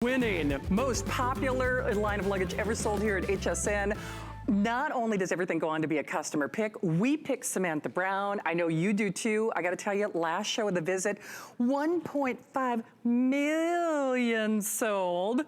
Winning most popular line of luggage ever sold here at HSN. Not only does everything go on to be a customer pick, we pick Samantha Brown. I know you do too. I gotta tell you, last show of the visit, 1.5 million sold.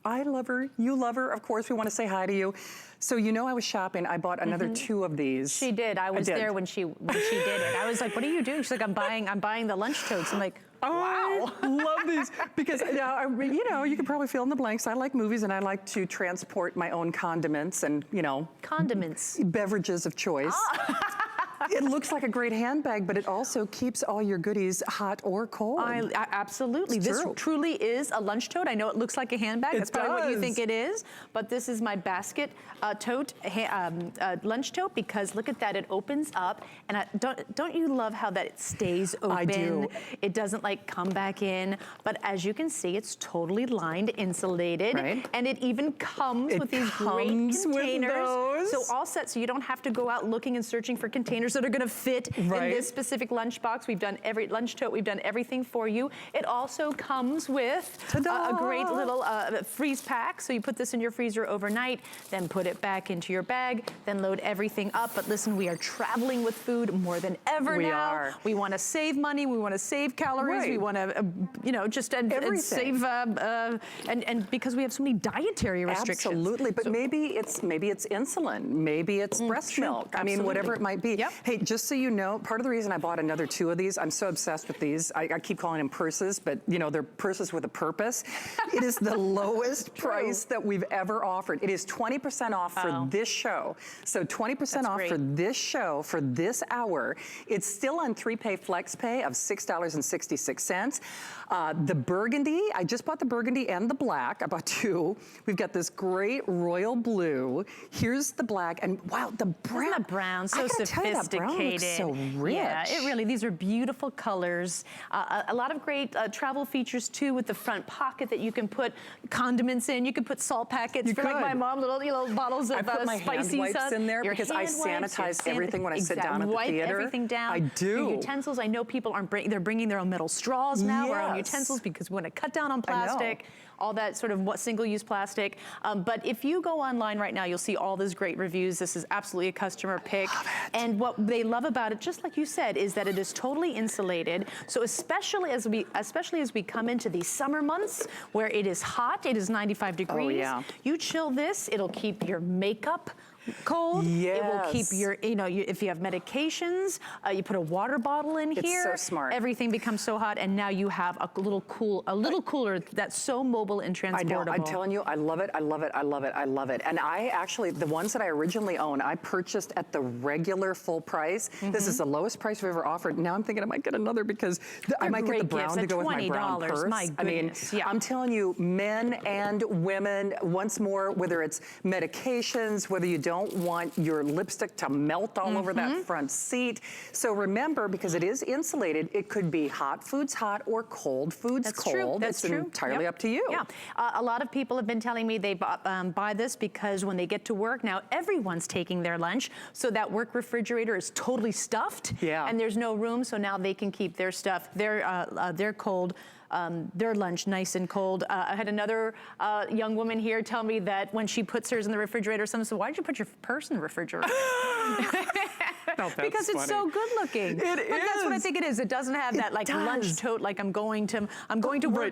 I love her, you love her. Of course, we wanna say hi to you. So you know I was shopping, I bought another 2 of these. She did, I was there when she did it. I was like, what are you doing? She's like, I'm buying the lunch totes. I'm like, wow. I love these because you know, you can probably fill in the blanks. I like movies and I like to transport my own condiments and, you know. Condiments. Beverages of choice. Ah. It looks like a great handbag, but it also keeps all your goodies hot or cold. Absolutely. This truly is a lunch tote. I know it looks like a handbag. That's probably what you think it is, but this is my basket tote, lunch tote, because look at that, it opens up, and don't you love how that it stays open? I do. It doesn't like come back in, but as you can see, it's totally lined, insulated, right. And it even comes with these great containers. So all set, so you don't have to go out looking and searching for containers that are gonna fit in this specific lunch box. We've done every lunch tote, we've done everything for you. It also comes with a great little freeze pack. So you put this in your freezer overnight, then put it back into your bag, then load everything up. But listen, we are traveling with food more than ever now. We wanna save money, we wanna save calories, we wanna, you know, just and save, and because we have so many dietary restrictions. Absolutely, but so, maybe it's insulin, maybe it's breast milk. I mean, whatever it might be. Yep. Hey, just so you know, part of the reason I bought another 2 of these, I'm so obsessed with these. I keep calling them purses, but you know, they're purses with a purpose. It is the lowest price that we've ever offered. It is 20% off for this show. So 20% off for this show, for this hour. It's still on 3-pay flex pay of $6.66. The burgundy, I just bought the burgundy and the black. I bought 2. We've got this great royal blue. Here's the black, and wow, the brown. Isn't the brown so sophisticated? That brown looks so rich. Yeah, it really, these are beautiful colors. A lot of great travel features too, with the front pocket that you can put condiments in. You can put salt packets for like my mom, little bottles of spicy I put my hand wipes in there because I sanitize everything when I sit down at the theater. Wipe everything down. I do. Your utensils, I know people aren't they're bringing their own metal straws now, or own utensils, because we want to cut down on plastic. All that sort of single-use plastic. But if you go online right now, you'll see all those great reviews. This is absolutely a customer pick. And what they love about it, just like you said, is that it is totally insulated. So especially as we come into these summer months where it is hot, it is 95 degrees. You chill this, it'll keep your makeup cold. It will keep your, you know, if you have medications, you put a water bottle in here. It's so smart. Everything becomes so hot, and now you have a little cooler that's so mobile and transportable. I know, I'm telling you, I love it, I love it, I love it, I love it. And I actually, the ones that I originally own, I purchased at the regular full price. This is the lowest price we've ever offered. Now I'm thinking I might get another because I might get the brown to go with my brown purse. My goodness. I mean, I'm telling you, men and women, once more, whether it's medications, whether you don't want your lipstick to melt all over that front seat. So remember, because it is insulated, it could be hot foods hot or cold foods cold. That's true. Entirely up to you. Yeah, a lot of people have been telling me they buy this because when they get to work, now everyone's taking their lunch, so that work refrigerator is totally stuffed, and there's no room, so now they can keep their stuff, their cold, their lunch nice and cold. I had another young woman here tell me that when she puts hers in the refrigerator, someone said, why did you put your purse in the refrigerator? Because it's so good looking. But that's what I think it is. It doesn't have that like lunch tote, like I'm going to work,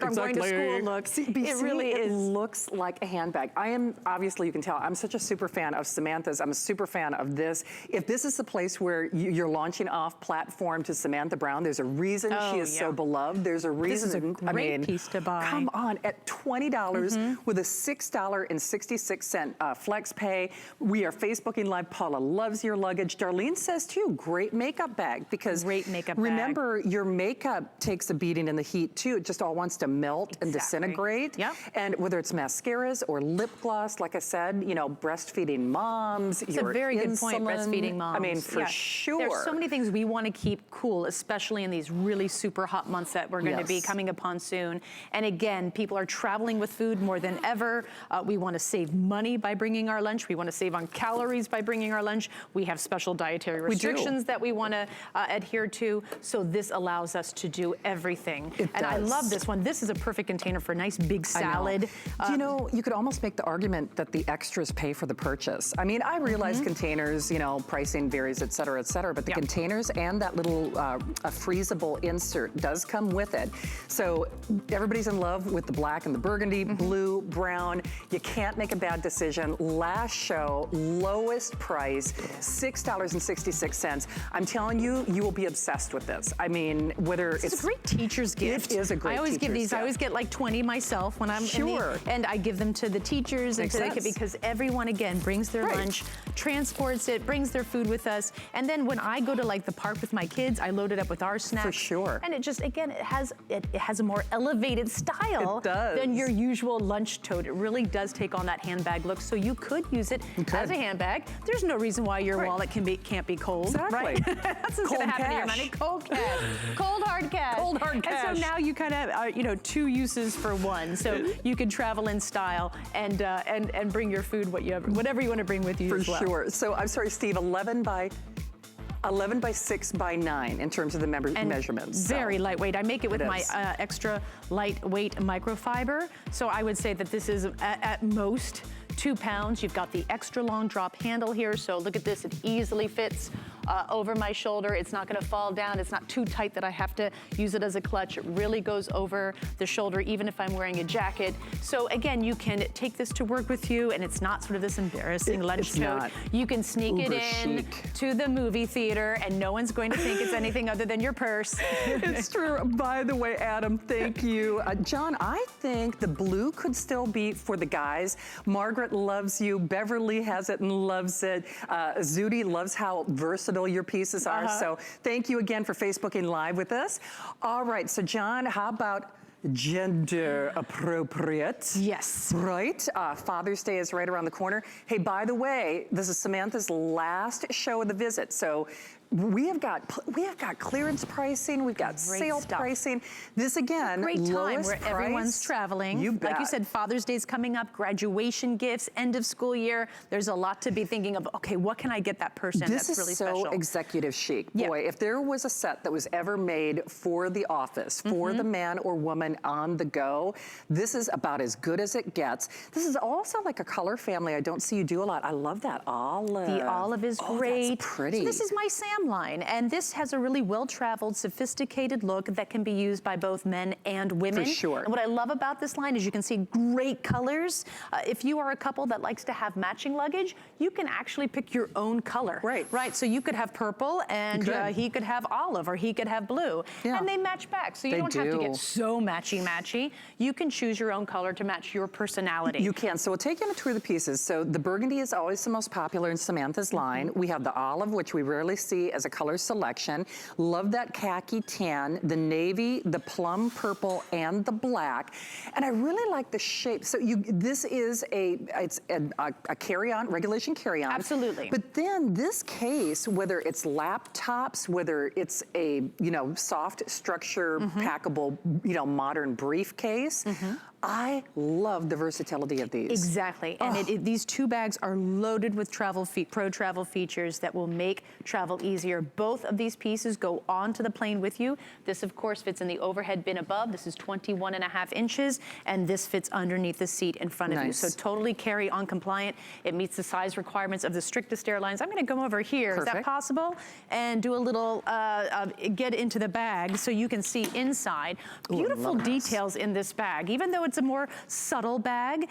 I'm going to school look. It really is. It looks like a handbag. I am, obviously you can tell, I'm such a super fan of Samantha's. I'm a super fan of this. If this is the place where you're launching off platform to Samantha Brown, there's a reason she is so beloved. There's a reason. This is a great piece to buy. Come on, at $20 with a $6.66 flex pay. We are Facebooking Live. Paula loves your luggage. Darlene says too, great makeup bag, because remember, your makeup takes a beating in the heat too. It just all wants to melt and disintegrate. And whether it's mascaras or lip gloss, like I said, you know, breastfeeding moms, it's a very good point, breastfeeding moms. I mean, for sure. There's so many things we want to keep cool, especially in these really super hot months that we're going to be coming upon soon. And again, people are traveling with food more than ever. We want to save money by bringing our lunch. We want to save on calories by bringing our lunch. We have special dietary restrictions that we want to adhere to. So this allows us to do everything. And I love this one. This is a perfect container for a nice big salad. You know, you could almost make the argument that the extras pay for the purchase. I mean, I realize containers, you know, pricing varies, et cetera, but the containers and that little a freezable insert does come with it. So everybody's in love with the black and the burgundy, blue, brown. You can't make a bad decision. Last show, lowest price, $6.66. I'm telling you, you will be obsessed with this. I mean, whether it's a great teacher's gift. It is a great I always give these. gift. I always get like 20 myself when I'm in the, and I give them to the teachers and to the kids, because everyone again brings their lunch, transports it, brings their food with us, and then when I go to like the park with my kids, I load it up with our snacks. For sure. And it just again, it has a more elevated style than your usual lunch tote. It really does take on that handbag look. So you could use it as a handbag. There's no reason why your wallet can't be cold, right? That's what's going to happen to your money. Cold cash, cold hard cash. Cold hard cash. And so now you kind of are, you know, two uses for one. So you can travel in style and bring your food, whatever you want to bring with you as well. For sure. So I'm sorry, Steve, 11 by 6 by 9 in terms of the measurements. Very lightweight. I make it with my extra lightweight microfiber. So I would say that this is at most 2 pounds. You've got the extra long drop handle here. So look at this, it easily fits over my shoulder. It's not gonna fall down. It's not too tight that I have to use it as a clutch. It really goes over the shoulder, even if I'm wearing a jacket. So again, you can take this to work with you, and it's not sort of this embarrassing lunch tote. You can sneak it in to the movie theater, and no one's going to think it's anything other than your purse. It's true. By the way, Adam, thank you. John, I think the blue could still be for the guys. Margaret loves you. Beverly has it and loves it. Zudi loves how versatile your pieces are. So thank you again for Facebooking Live with us. All right, so John, how about gender appropriate? Yes. Right? Father's Day is right around the corner. Hey, by the way, this is Samantha's last show of the visit. So we have got clearance pricing, we've got sale pricing. This again, great time where price, everyone's traveling. Like you said, Father's Day's coming up, graduation gifts, end of school year. There's a lot to be thinking of. Okay, what can I get that person that's really special? This is so executive chic. Boy, if there was a set that was ever made for the office, for the man or woman on the go, this is about as good as it gets. This is also like a color family I don't see you do a lot. I love that olive. The olive is great. That's pretty. So this is my Sam line, and this has a really well-traveled, sophisticated look that can be used by both men and women. For sure. And what I love about this line is you can see great colors. If you are a couple that likes to have matching luggage, you can actually pick your own color. Right. So you could have purple, and he could have olive, or he could have blue, and they match back. So you don't have to get so matchy-matchy. You can choose your own color to match your personality. You can. So we'll take you on a tour of the pieces. So the burgundy is always the most popular in Samantha's line. We have the olive, which we rarely see as a color selection. Love that khaki tan, the navy, the plum purple, and the black. And I really like the shape. So this is a carry-on, regulation carry-on. Absolutely. But then this case, whether it's laptops, whether it's a, soft structure, packable, modern briefcase, I love the versatility of these. Exactly, and these two bags are loaded with pro travel features that will make travel easier. Both of these pieces go onto the plane with you. This, of course, fits in the overhead bin above. This is 21.5 inches, and this fits underneath the seat in front of you. So totally carry-on compliant. It meets the size requirements of the strictest airlines. I'm gonna come over here, is that possible? And do a little, get into the bag so you can see inside. Beautiful details in this bag, even though it's a more subtle bag.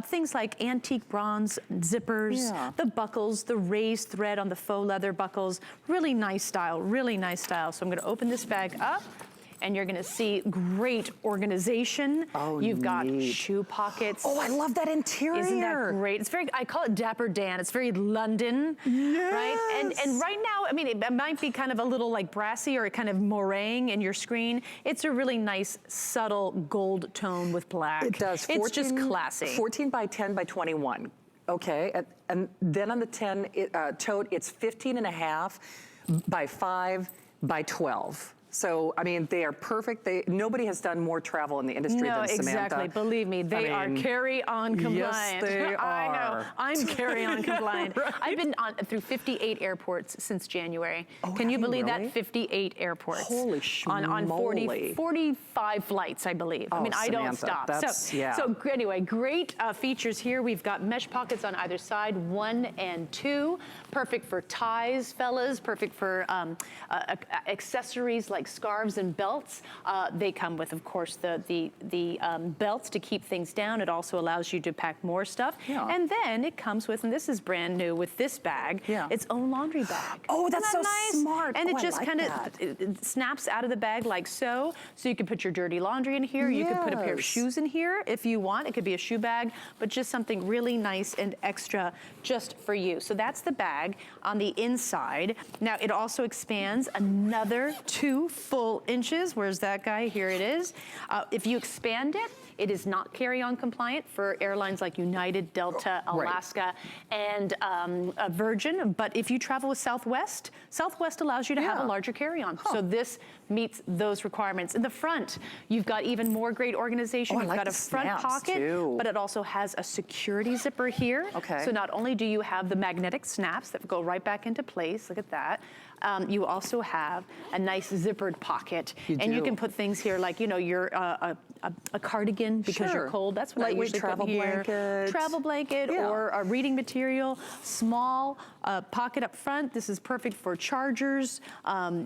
Things like antique bronze zippers, the buckles, the raised thread on the faux leather buckles. Really nice style, really nice style. So I'm gonna open this bag up, and you're gonna see great organization. You've got shoe pockets. I love that interior. Isn't that great? It's very, I call it Dapper Dan. It's very London, right? And right now, I mean, it might be kind of a little like brassy or kind of meringue in your screen. It's a really nice, subtle gold tone with black. It does. It's just classy. 14 by 10 by 21. Okay, and then on the 10 tote, it's 15.5 by 5 by 12. So, I mean, they are perfect. Nobody has done more travel in the industry than Samantha. Exactly. Believe me, they are carry-on compliant. Yes, they are. I know. I'm carry-on compliant. Right? I've been through 58 airports since January. Oh, Can you believe really? that? 58 airports. Holy on 45 flights, I believe. I mean, I don't stop. So anyway, great features here. We've got mesh pockets on either side, 1 and 2. Perfect for ties, fellas. Perfect for accessories like scarves and belts. They come with, of course, the belts to keep things down. It also allows you to pack more stuff. Yeah. And then it comes with, and this is brand new with this bag, its own laundry bag. Oh, that's so nice? smart. And it just kind of it snaps out of the bag like so. So you can put your dirty laundry in here. You can put a pair of shoes in here if you want. It could be a shoe bag, but just something really nice and extra just for you. So that's the bag on the inside. Now it also expands another 2 full inches. Where's that guy? Here it is. If you expand it, it is not carry-on compliant for airlines like United, Delta, Alaska, and Virgin. But if you travel with Southwest, Southwest allows you to have a larger carry-on. So this meets those requirements. In the front, you've got even more great organization. You've got a front pocket, but it also has a security zipper here. Okay. So not only do you have the magnetic snaps that go right back into place, look at that, you also have a nice zippered pocket. And you can put things here like, you know, your a cardigan because you're cold. That's what I usually put here. Travel blanket or a reading material. Small pocket up front. This is perfect for chargers,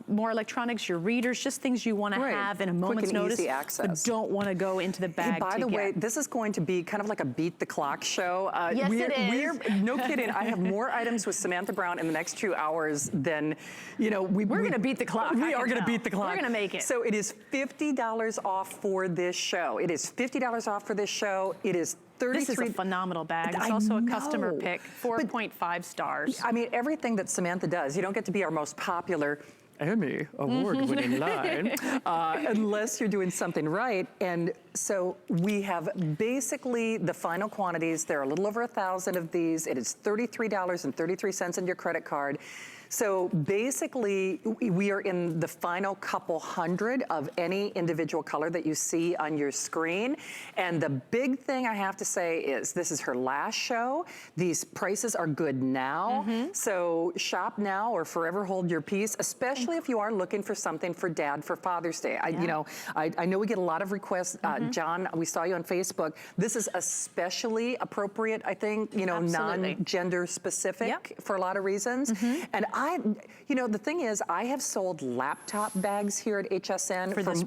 more electronics, your readers, just things you want to have in a moment's notice, but don't want to go into the bag. Hey, by the way, this is going to be kind of like a beat the clock show. Yes, it is. No kidding. I have more items with Samantha Brown in the next 2 hours than, you know, we're going to beat the clock. We are going to beat the clock. We're going to make it. So it is $50 off for this show. It is $50 off for this show. It is This is a phenomenal bag. It's also a customer pick, 4.5 stars. I mean, everything that Samantha does, you don't get to be our most popular Emmy award-winning line unless you're doing something right. And so we have basically the final quantities. There are a little over 1,000 of these. It is $33.33 in your credit card. So basically, we are in the final couple hundred of any individual color that you see on your screen. And the big thing I have to say is this is her last show. These prices are good now. So shop now or forever hold your peace, especially if you are looking for something for Dad for Father's Day. You know, I know we get a lot of requests. John, we saw you on Facebook. This is especially appropriate, I think, you know, non-gender specific for a lot of reasons. And you know, the thing is, I have sold laptop bags here at HSN for this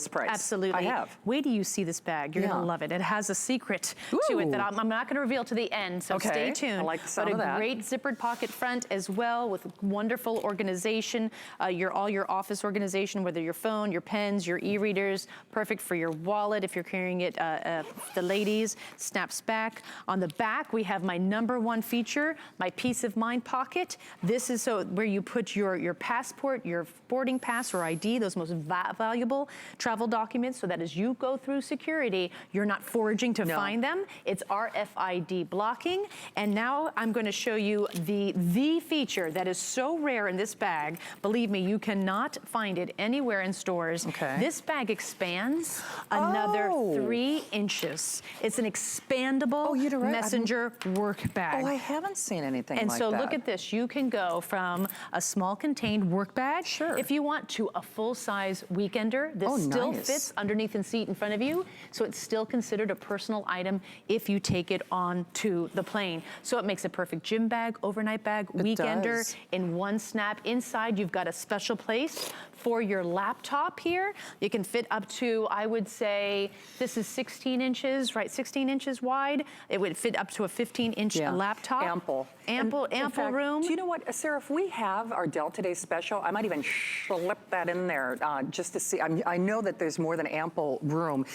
price. Absolutely. I have. Wait till you see this bag. You're going to love it. It has a secret to it that I'm not going to reveal to the end, so stay tuned. I like the sound of that. But a great zippered pocket front as well with wonderful organization. All your office organization, whether your phone, your pens, your e-readers, perfect for your wallet if you're carrying it, the ladies, snaps back. On the back, we have my #1 feature, my peace of mind pocket. This is where you put your passport, your boarding pass or ID, those most valuable travel documents, so that as you go through security, you're not foraging to find them. It's RFID blocking. And now I'm going to show you the feature that is so rare in this bag. Believe me, you cannot find it anywhere in stores. This bag expands another 3 inches. It's an expandable messenger work bag. Oh, I haven't seen anything like that. And so look at this. You can go from a small contained work bag, if you want, to a full-size weekender. This still fits underneath the seat in front of you, so it's still considered a personal item if you take it on to the plane. So it makes a perfect gym bag, overnight bag, weekender in one snap. Inside, you've got a special place for your laptop here. You can fit up to, I would say, this is 16 inches, right? 16 inches wide. It would fit up to a 15-inch laptop. Ample fact, room. Do you know what, Sarah, if we have our Delta Day special, I might even slip that in there just to see. I know that there's more than ample room.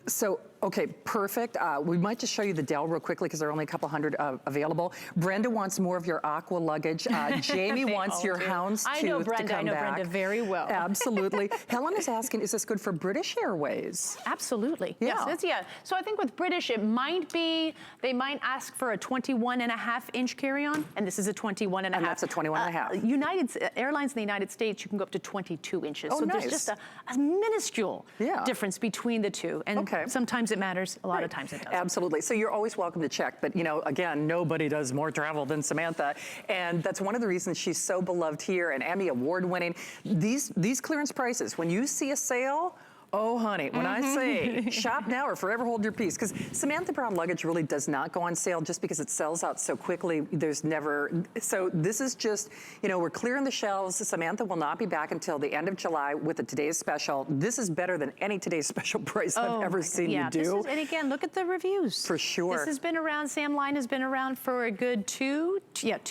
So Okay, perfect. We might just show you the Dell real quickly because there are only a couple hundred available. Brenda wants more of your aqua luggage. Jamie wants your houndstooth I know Brenda. to come I know back. Brenda very well. Absolutely. Helen is asking, is this good for British Airways? Absolutely. Yeah. Yes, yeah. So I think with British, it might be, they might ask for a 21.5-inch carry-on, and this is a 21.5. And that's a 21.5. Airlines in the United States, you can go up to 22 inches. Oh, so nice. there's just a minuscule difference between the two. And sometimes it matters, a lot of times it doesn't. Absolutely. So you're always welcome to check. But, you know, again, nobody does more travel than Samantha. And that's one of the reasons she's so beloved here and Emmy Award winning. These clearance prices, when you see a sale, oh, honey, when I say shop now or forever hold your peace, because Samantha Brown Luggage really does not go on sale just because it sells out so quickly. There's never, so this is just, you know, we're clearing the shelves. Samantha will not be back until the end of July with a Today's Special. This is better than any Today's Special price I've ever seen you do. And again, look at the reviews. For sure. This has been around, Sam Line has been around for a good 2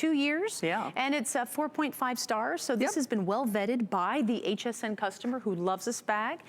years. Yeah. And it's 4.5 stars. So this has been well vetted by the HSN customer who loves this bag.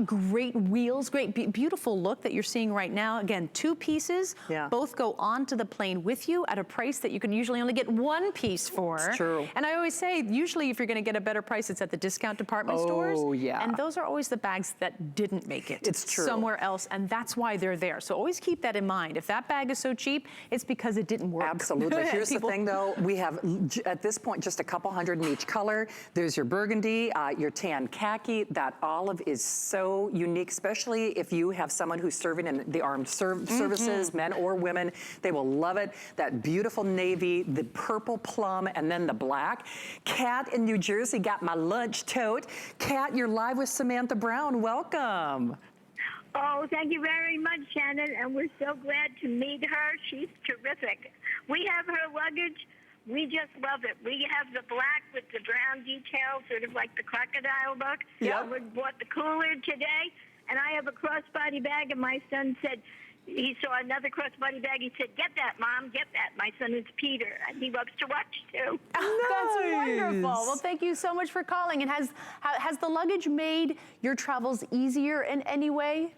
Great wheels, great, beautiful look that you're seeing right now. Again, 2 pieces, both go onto the plane with you at a price that you can usually only get 1 piece for. It's true. And I always say, usually if you're gonna get a better price, it's at the discount department stores. Oh, yeah. And those are always the bags that didn't make it. It's true. Somewhere else, and that's why they're there. So always keep that in mind. If that bag is so cheap, it's because it didn't work. Absolutely. Here's the thing though, we have at this point just a couple hundred in each color. There's your burgundy, your tan khaki. That olive is so unique, especially if you have someone who's serving in the armed services, men or women. They will love it. That beautiful navy, the purple plum, and then the black. Kat in New Jersey got my lunch tote. Kat, you're live with Samantha Brown. Welcome. Oh, thank you very much, Shannon, and we're so glad to meet her. She's terrific. We have her luggage. We just love it. We have the black with the brown details, sort of like the crocodile look. Yeah. We bought the cooler today, and I have a crossbody bag, and my son said, he saw another crossbody bag. He said, get that, Mom, get that. My son is Peter, and he loves to watch, too. That's wonderful. Well, thank you so much for calling. And has the luggage made your travels easier in any way?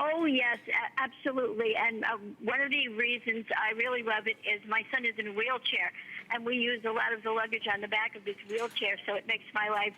Oh, yes, absolutely. And one of the reasons I really love it is my son is in a wheelchair, and we use a lot of the luggage on the back of his wheelchair, so it makes my life,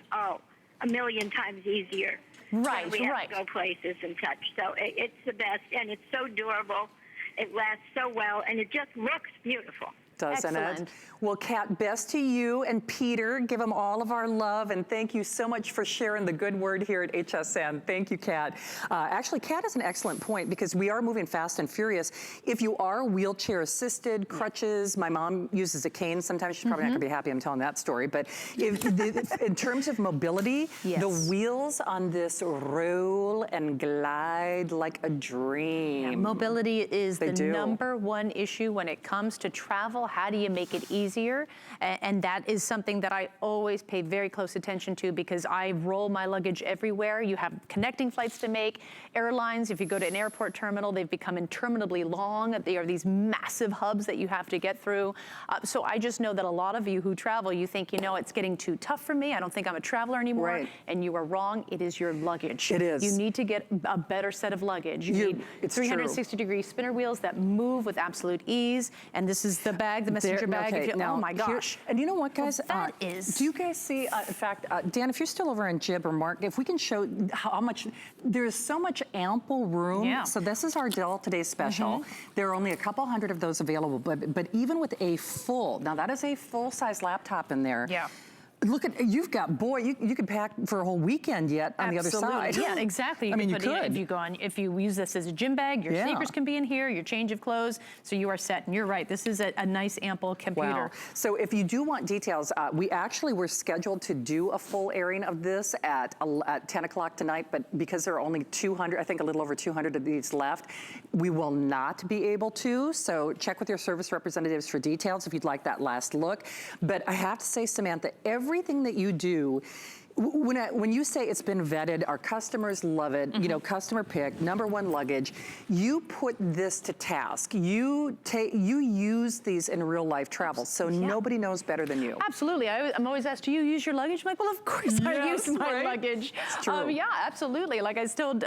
a million times easier. Right, we have to go places and such. So it's the best, and it's so durable. It lasts so well, and it just looks beautiful. Doesn't it? Well, Kat, best to you and Peter. Give them all of our love, and thank you so much for sharing the good word here at HSN. Thank you, Kat. Actually, Kat has an excellent point because we are moving fast and furious. If you are wheelchair assisted, crutches, my mom uses a cane sometimes. She's probably not going to be happy I'm telling that story, but in terms of mobility, the wheels on this roll and glide like a dream. Yeah, mobility is the number one issue when it comes to travel. How do you make it easier? And that is something that I always pay very close attention to because I roll my luggage everywhere. You have connecting flights to make. Airlines, if you go to an airport terminal, they've become interminably long. They are these massive hubs that you have to get through. So I just know that a lot of you who travel, you think, you know, it's getting too tough for me. I don't think I'm a traveler anymore. Right. And you are wrong. It is your luggage. It is. You need to get a better set of luggage. You need 360-degree spinner wheels that move with absolute ease. And this is the bag, the messenger bag. Okay, oh my gosh. And you know what, guys? Well, do you guys see, in fact, Dan, if you're still over on Jib or Mark, if we can show how much, there's so much ample room. Yeah. So this is our Dell Today's Special. There are only a couple hundred of those available, but even with a full, now that is a full-size laptop in there. Yeah. Look at, you've got, boy, you could pack for a whole weekend yet on the other side. Yeah, exactly. I mean, you could. could. If you go on, if you use this as a gym bag, your sneakers can be in here, your change of clothes, so you are set. And you're right, this is a nice, ample computer. Wow. So if you do want details, we actually were scheduled to do a full airing of this at 10 o'clock tonight, but because there are only 200, I think a little over 200 of these left, we will not be able to. So check with your service representatives for details if you'd like that last look. But I have to say, Samantha, everything that you do, when you say it's been vetted, our customers love it, you know, customer pick, #1 luggage, you put this to task. You use these in real life travel, so nobody knows better than you. Absolutely. I'm always asked, do you use your luggage? I'm like, well, of course I use my luggage. It's true. Yeah, absolutely. Like I told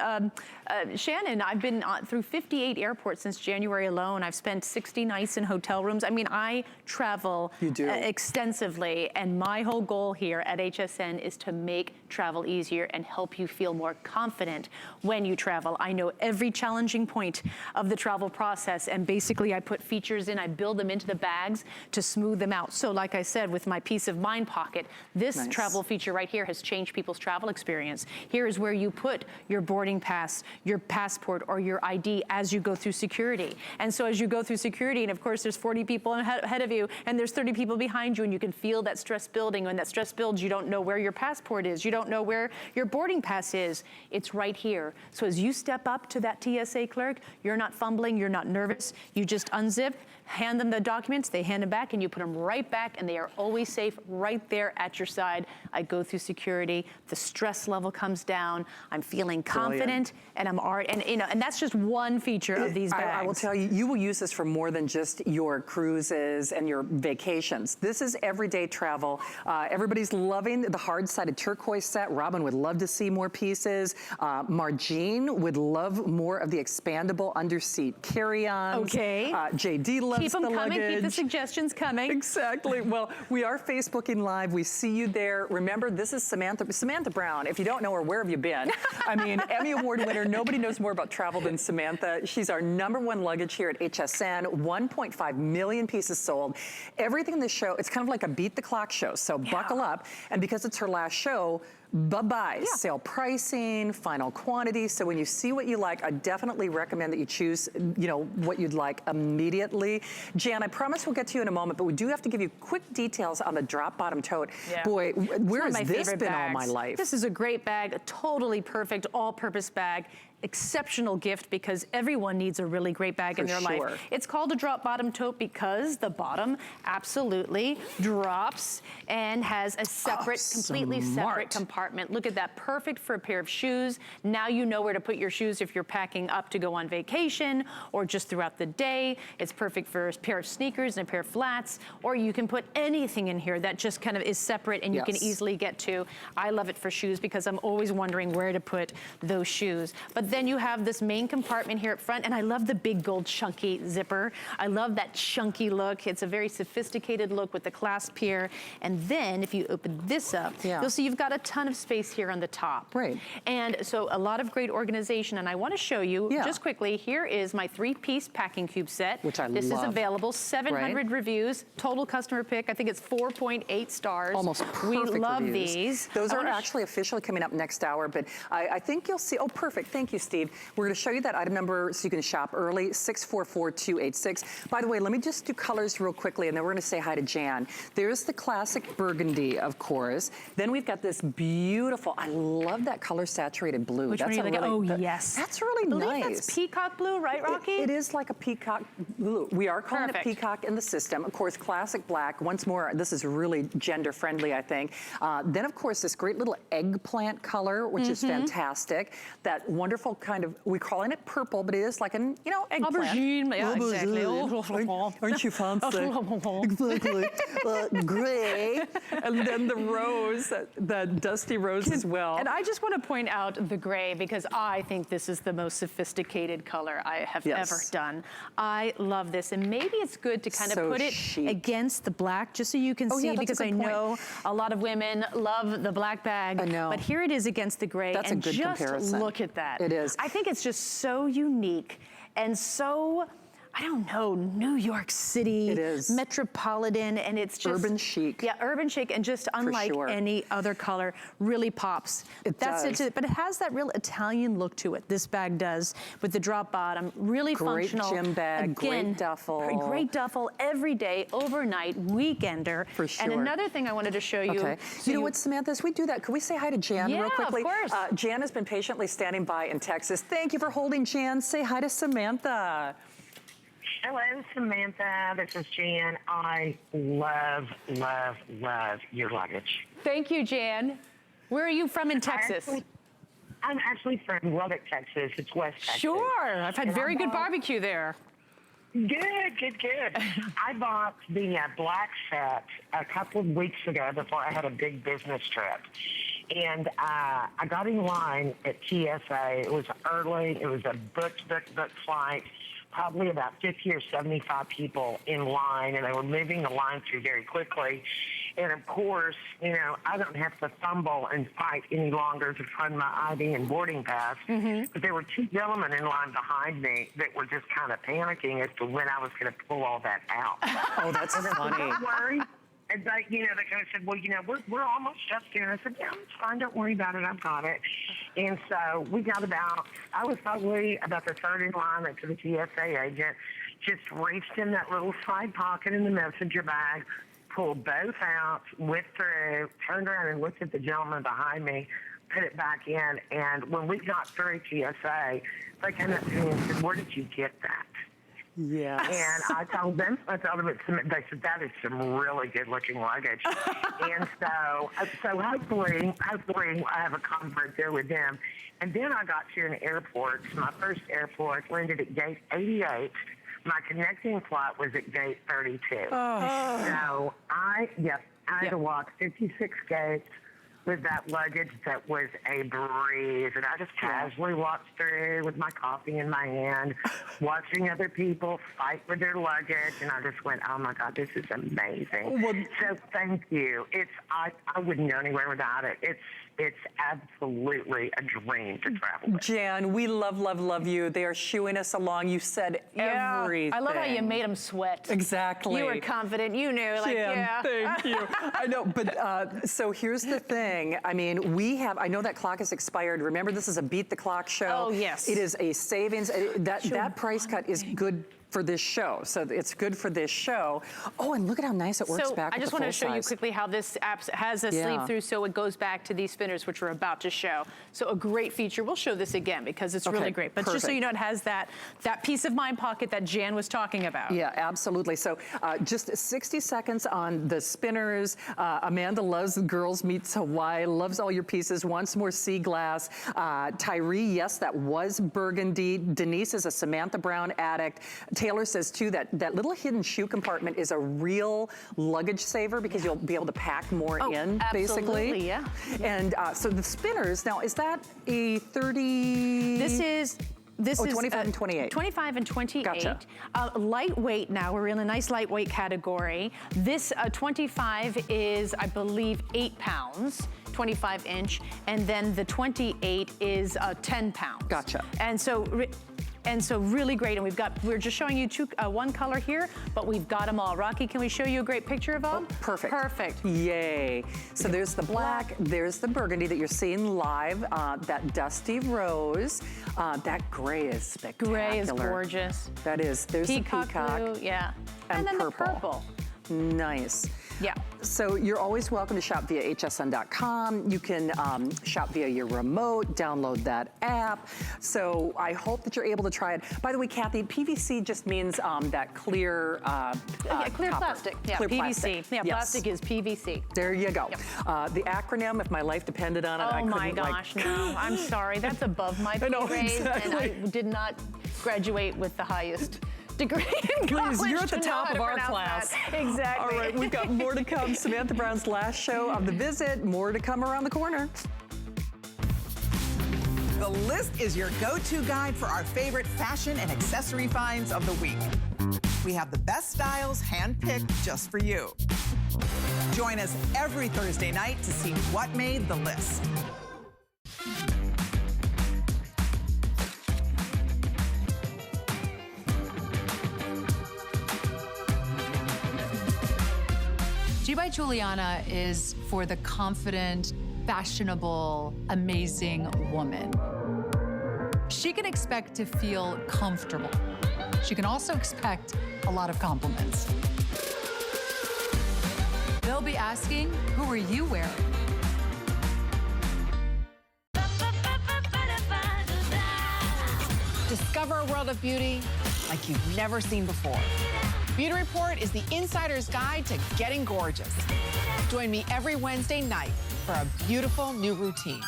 Shannon, I've been through 58 airports since January alone. I've spent 60 nights in hotel rooms. I mean, I travel extensively, and my whole goal here at HSN is to make travel easier and help you feel more confident when you travel. I know every challenging point of the travel process, and basically I put features in, I build them into the bags to smooth them out. So like I said, with my peace of mind pocket, this travel feature right here has changed people's travel experience. Here is where you put your boarding pass, your passport, or your ID as you go through security. And so as you go through security, and of course there's 40 people ahead of you, and there's 30 people behind you, and you can feel that stress building. When that stress builds, you don't know where your passport is, you don't know where your boarding pass is. It's right here. So as you step up to that TSA clerk, you're not fumbling, you're not nervous, you just unzip, hand them the documents, they hand them back, and you put them right back, and they are always safe right there at your side. I go through security, the stress level comes down, I'm feeling confident, and I'm already, and you know, and that's just one feature of these bags. I will tell you, you will use this for more than just your cruises and your vacations. This is everyday travel. Everybody's loving the hard-sided turquoise set. Robin would love to see more pieces. Margine would love more of the expandable underseat carry-ons. Okay. JD loves keep them the coming, luggage. keep the suggestions coming. Exactly. Well, we are Facebooking Live. We see you there. Remember, this is Samantha Brown. If you don't know her, where have you been? I mean, Emmy Award winner. Nobody knows more about travel than Samantha. She's our #1 luggage here at HSN. 1.5 million pieces sold. Everything in this show, it's kind of like a beat the clock show. So buckle up. And because it's her last show, bye-bye. Sale pricing, final quantity. So when you see what you like, I definitely recommend that you choose, you know, what you'd like immediately. Jan, I promise we'll get to you in a moment, but we do have to give you quick details on the drop bottom tote. Boy, where has this been all my life? This is a great bag, a totally perfect all-purpose bag. Exceptional gift because everyone needs a really great bag in their life. It's called a drop bottom tote because the bottom absolutely drops and has a separate, completely separate compartment. Look at that, perfect for a pair of shoes. Now you know where to put your shoes if you're packing up to go on vacation or just throughout the day. It's perfect for a pair of sneakers and a pair of flats, or you can put anything in here that just kind of is separate and you can easily get to. I love it for shoes because I'm always wondering where to put those shoes. But then you have this main compartment here up front, and I love the big gold chunky zipper. I love that chunky look. It's a very sophisticated look with the clasp here. And then if you open this up, you'll see you've got a ton of space here on the top. And so a lot of great organization, and I want to show you just quickly, here is my 3-piece packing cube set. Which I love. This is available, 700 reviews, total customer pick. I think it's 4.8 stars. Almost perfect We love reviews. these. Those are actually officially coming up next hour, but I think you'll see, oh, perfect, thank you, Steve. We're gonna show you that item number so you can shop early, 644286. By the way, let me just do colors real quickly and then we're gonna say hi to Jan. There's the classic burgundy, of course. Then we've got this beautiful, I love that color saturated blue. Which one are you looking at? Oh, yes. That's really nice. That's peacock blue, right, Rocky? It is like a peacock blue. We are calling it peacock in the system. Of course, classic black. Once more, this is really gender friendly, I think. Then, of course, this great little eggplant color, which is fantastic. That wonderful kind of, we're calling it purple, but it is like an, you know, eggplant. Aubergine, yeah, exactly. Aren't you fancy? Exactly. Gray. And then the rose, the dusty rose as well. And I just want to point out the gray because I think this is the most sophisticated color I have ever done. I love this, and maybe it's good to kind of put it against the black just so you can see, because I know a lot of women love the black bag. I know. But here it is against the gray. That's a good comparison. Look at that. It is. I think it's just so unique and so, I don't know, New York City, it is metropolitan, and it's just urban chic. Yeah, urban chic, and just unlike any other color, really pops. That's it. But it has that real Italian look to it. This bag does, with the drop bottom, really functional. Great gym bag, again, great duffel. Great duffel, every day, overnight, weekender. For sure. And another thing I wanted to show you. Okay. So you know what, Samantha, as we do that, could we say hi to Jan real quickly? Of course. Jan has been patiently standing by in Texas. Thank you for holding, Jan. Say hi to Samantha. Hello, Samantha. This is Jan. I love, love, love your luggage. Thank you, Jan. Where are you from in Texas? I'm actually from Lubbock, Texas. It's West Texas. Sure. I've had very good barbecue there. Good. I bought the black set a couple of weeks ago before I had a big business trip. And I got in line at TSA. It was early. It was a booked flight. Probably about 50 or 75 people in line, and they were moving the line through very quickly. And of course, I don't have to fumble and fight any longer to find my ID and boarding pass. But there were two gentlemen in line behind me that were just kind of panicking as to when I was going to pull all that out. Oh, that's funny. Don't worry. And they, they kind of said, well, we're almost up there. I said, yeah, it's fine. Don't worry about it. I've got it. And so we got I was probably about the third in line up to the TSA agent, just reached in that little side pocket in the messenger bag, pulled both out, went through, turned around and looked at the gentleman behind me, put it back in. And when we got through TSA, they came up to me and said, where did you get that? Yes. And I told them they said, that is some really good looking luggage. And so hopefully I have a convert there with them. And then I got to an airport. My first airport landed at gate 88. My connecting flight was at gate 32. Oh. So I had to walk 56 gates with that luggage that was a breeze. And I just casually walked through with my coffee in my hand, watching other people fight with their luggage. And I just went, oh, my God, this is amazing. Well, so thank you. I wouldn't go anywhere without it. It's absolutely a dream to travel with. Jan, we love you. They are shooing us along. You said everything. I love how you made them sweat. Exactly. You were confident. You knew. Jan, thank you. I know, but so here's the thing. I mean, I know that clock is expired. Remember, this is a Beat the Clock show. Oh, yes. It is a savings. That price cut is good for this show. So it's good for this show. Oh, and look at how nice it works back. I just want to show you quickly how this app has a sleeve through, so it goes back to these spinners, which we're about to show. So a great feature. We'll show this again because it's really great. But just so you know, it has that peace of mind pocket that Jan was talking about. Yeah, absolutely. So just 60 seconds on the spinners. Amanda loves Girls Meets Hawaii, loves all your pieces, wants more sea glass. Tyree, yes, that was burgundy. Denise is a Samantha Brown addict. Taylor says, too, that little hidden shoe compartment is a real luggage saver because you'll be able to pack more in, basically. Absolutely, yeah. And so the spinners, now, is that a 30? This is 25 and 28. 25 and 28. Gotcha. Lightweight now, we're in a nice lightweight category. This 25 is, I believe, 8 pounds. 25 inch, and then the 28 is 10 pounds. Gotcha. And so really great, and we're just showing you one color here, but we've got them all. Rocky, can we show you a great picture of all? Oh, perfect. Perfect. Yay. So there's the black, there's the burgundy that you're seeing live, that dusty rose. That gray is spectacular. Gray is gorgeous. That is, there's the peacock. Blue, yeah. And then purple. the purple. Nice. Yeah. So you're always welcome to shop via hsn.com. You can shop via your remote, download that app. So I hope that you're able to try it. By the way, Kathy, PVC just means that clear clear copper. plastic. Yeah, clear PVC. Plastic. Yeah, yes. Plastic is PVC. There you go. Yep. The acronym, if my life depended on it, I couldn't. Oh my gosh, no. I'm sorry. That's above my pay grade, and I did not graduate with the highest degree in college. Please, you're at the top of our class. That. Exactly. All right, we've got more to come. Samantha Brown's last show of the visit. More to come around the corner. The List is your go-to guide for our favorite fashion and accessory finds of the week. We have the best styles handpicked just for you. Join us every Thursday night to see what made the list. G by Juliana is for the confident, fashionable, amazing woman. She can expect to feel comfortable. She can also expect a lot of compliments. They'll be asking, who are you wearing? Discover a world of beauty like you've never seen before. Beauty Report is the insider's guide to getting gorgeous. Join me every Wednesday night for a beautiful new routine.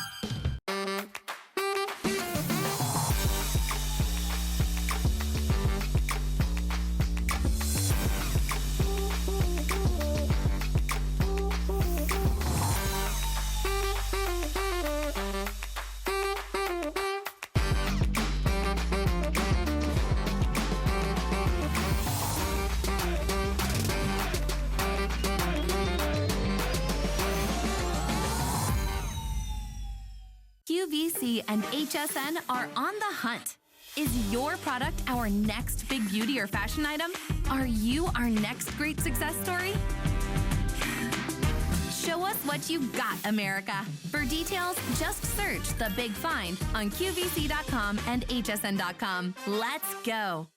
QVC and HSN are on the hunt. Is your product our next big beauty or fashion item? Are you our next great success story? Show us what you got, America. For details, just search The Big Find on QVC.com and HSN.com. Let's go.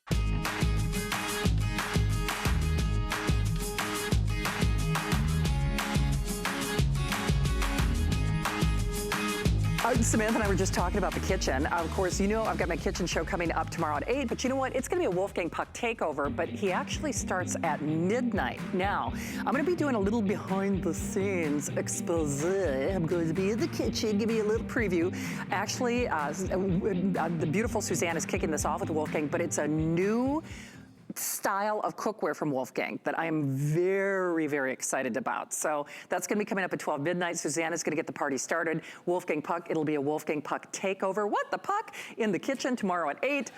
Samantha and I were just talking about the kitchen. Of course, you know I've got my kitchen show coming up tomorrow at 8, but you know what? It's going to be a Wolfgang Puck takeover, but he actually starts at midnight. Now, I'm going to be doing a little behind the scenes expose. I'm going to be in the kitchen, give you a little preview. Actually, the beautiful Suzanne is kicking this off with Wolfgang, but it's a new style of cookware from Wolfgang that I am very, very excited about. So that's going to be coming up at 12 midnight. Susanna's going to get the party started. Wolfgang Puck, it'll be a Wolfgang Puck takeover. What the puck? In the kitchen tomorrow at 8.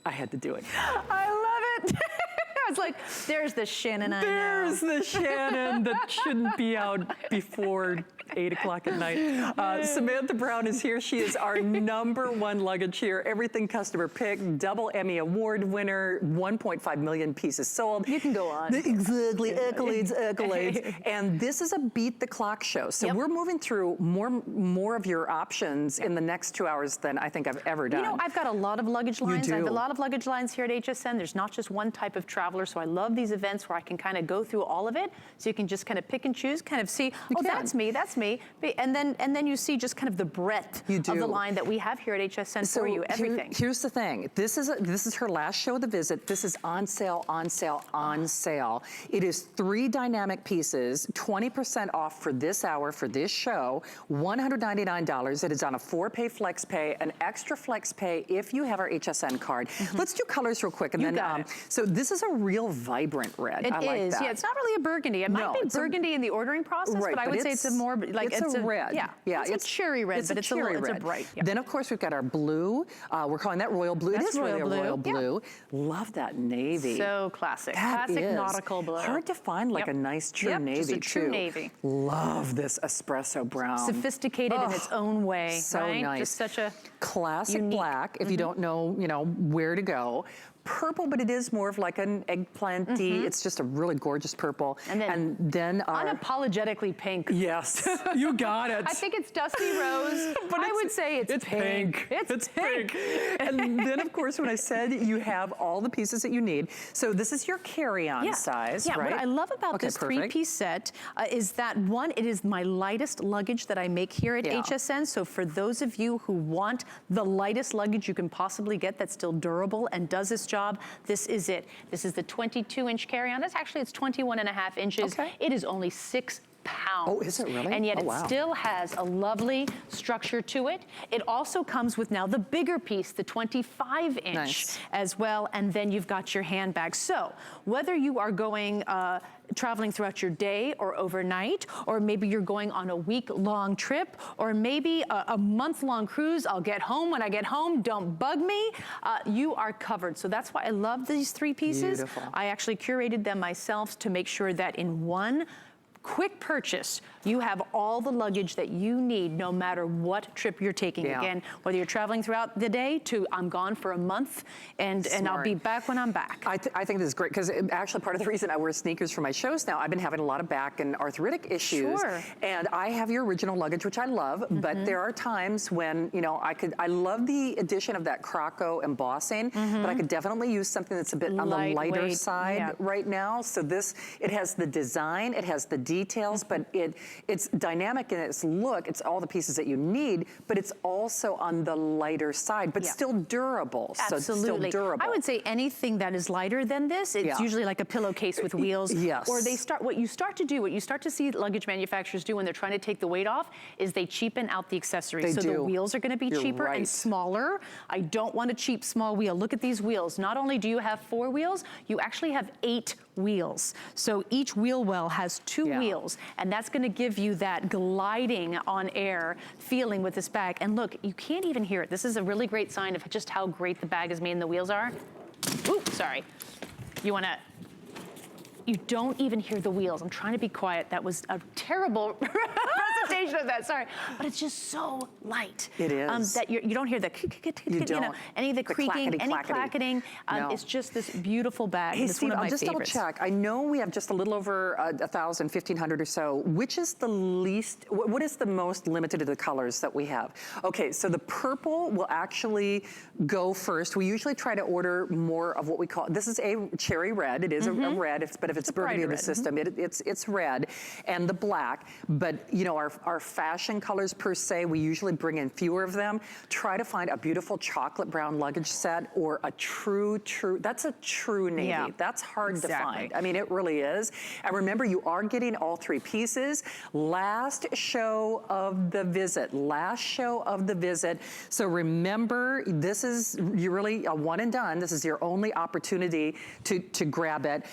I had to do it. I love it. I was like, there's the Shannon I know. There's the Shannon that shouldn't be out before 8 o'clock at night. Samantha Brown is here. She is our #1 luggage here. Everything customer pick, double Emmy Award winner, 1.5 million pieces sold. You can go on. Exactly, accolades. And this is a beat the clock show. So we're moving through more of your options in the next 2 hours than I think I've ever done. You know, I've got a lot of luggage lines. You do. I have a lot of luggage lines here at HSN. There's not just one type of traveler, so I love these events where I can kind of go through all of it, so you can just kind of pick and choose, kind of see, that's me, that's me. And then you see just kind of the breadth of the line that we have here at HSN for you, everything. Here's the thing. This is her last show of the visit. This is on sale, on sale, on sale. It is 3 dynamic pieces, 20% off for this hour, for this show, $199. It is on a 4-pay flex pay, an extra flex pay if you have our HSN card. Let's do colors real quick. And then, so this is a real vibrant red. It is, yeah. It's not really a burgundy. It might be burgundy in the ordering process, but I would say it's a more like it's a red. Yeah, it's a cherry red, but it's a bright. Yeah. Then of course we've got our blue. We're calling that royal blue. That's it is really royal a royal blue. Love that navy. So classic. That classic is nautical blue. Hard to find like a nice true navy just a true too. navy. Love this espresso brown. Sophisticated in its own way. So right? nice. Just such a classic unique. Black. If you don't know, where to go. Purple, but it is more of like an eggplanty. It's just a really gorgeous purple. And then unapologetically pink. Yes, you got it. I think it's dusty rose, but I would say it's pink. It's pink. And then of course, when I said you have all the pieces that you need, so this is your carry-on size, right? What I love about this 3-piece set is that one, it is my lightest luggage that I make here at HSN. So for those of you who want the lightest luggage you can possibly get that's still durable and does its job, this is it. This is the 22-inch carry-on. It's 21.5 inches. It is only 6 pounds. Oh, is it really? And yet it still has a lovely structure to it. It also comes with now the bigger piece, the 25-inch as well, and then you've got your handbag. So whether you are going traveling throughout your day or overnight, or maybe you're going on a week-long trip, or maybe a month-long cruise, I'll get home when I get home, don't bug me, you are covered. So that's why I love these 3 pieces. Beautiful. I actually curated them myself to make sure that in one quick purchase, you have all the luggage that you need no matter what trip you're taking. Again, whether you're traveling throughout the day to I'm gone for a month and I'll be back when I'm back. I think this is great because actually part of the reason I wear sneakers for my shows now, I've been having a lot of back and arthritic issues. And I have your original luggage, which I love, but there are times when, I love the addition of that Croco embossing, but I could definitely use something that's a bit on the lighter side right now. So it has the design, it has the details, but it's dynamic in its look. It's all the pieces that you need, but it's also on the lighter side, but still durable. Absolutely. So it's still durable. I would say anything that is lighter than this, it's usually like a pillowcase with wheels. Yes. Or what you start to see luggage manufacturers do when they're trying to take the weight off is they cheapen out the accessories. They so do. the wheels are gonna be cheaper and smaller. I don't want a cheap small wheel. Look at these wheels. Not only do you have 4 wheels, you actually have 8 wheels. So each wheel well has 2 wheels, and that's gonna give you that gliding on air feeling with this bag. And look, you can't even hear it. This is a really great sign of just how great the bag is made and the wheels are. Ooh, sorry. You don't even hear the wheels. I'm trying to be quiet. That was a terrible presentation of that, sorry. But it's just so light. It is. That you don't hear the, any of the creaking, any clacketing. No. It's just this beautiful bag. Hey, it's Steve, one of my I'll just favorites. double check. I know we have just a little over 1,000, 1,500 or so. Which is the least, what is the most limited of the colors that we have? Okay, so the purple will actually go first. We usually try to order more of what we call, this is a cherry red. It is a red, but if it's burgundy in the system, it's red, and the black. But you know, our fashion colors per se, we usually bring in fewer of them. Try to find a beautiful chocolate brown luggage set or a true, that's a true navy. Yeah, that's hard to find. I mean, it really is. And remember, you are getting all 3 pieces. Last show of the visit. So remember, this is, you're really a one and done. This is your only opportunity to grab it.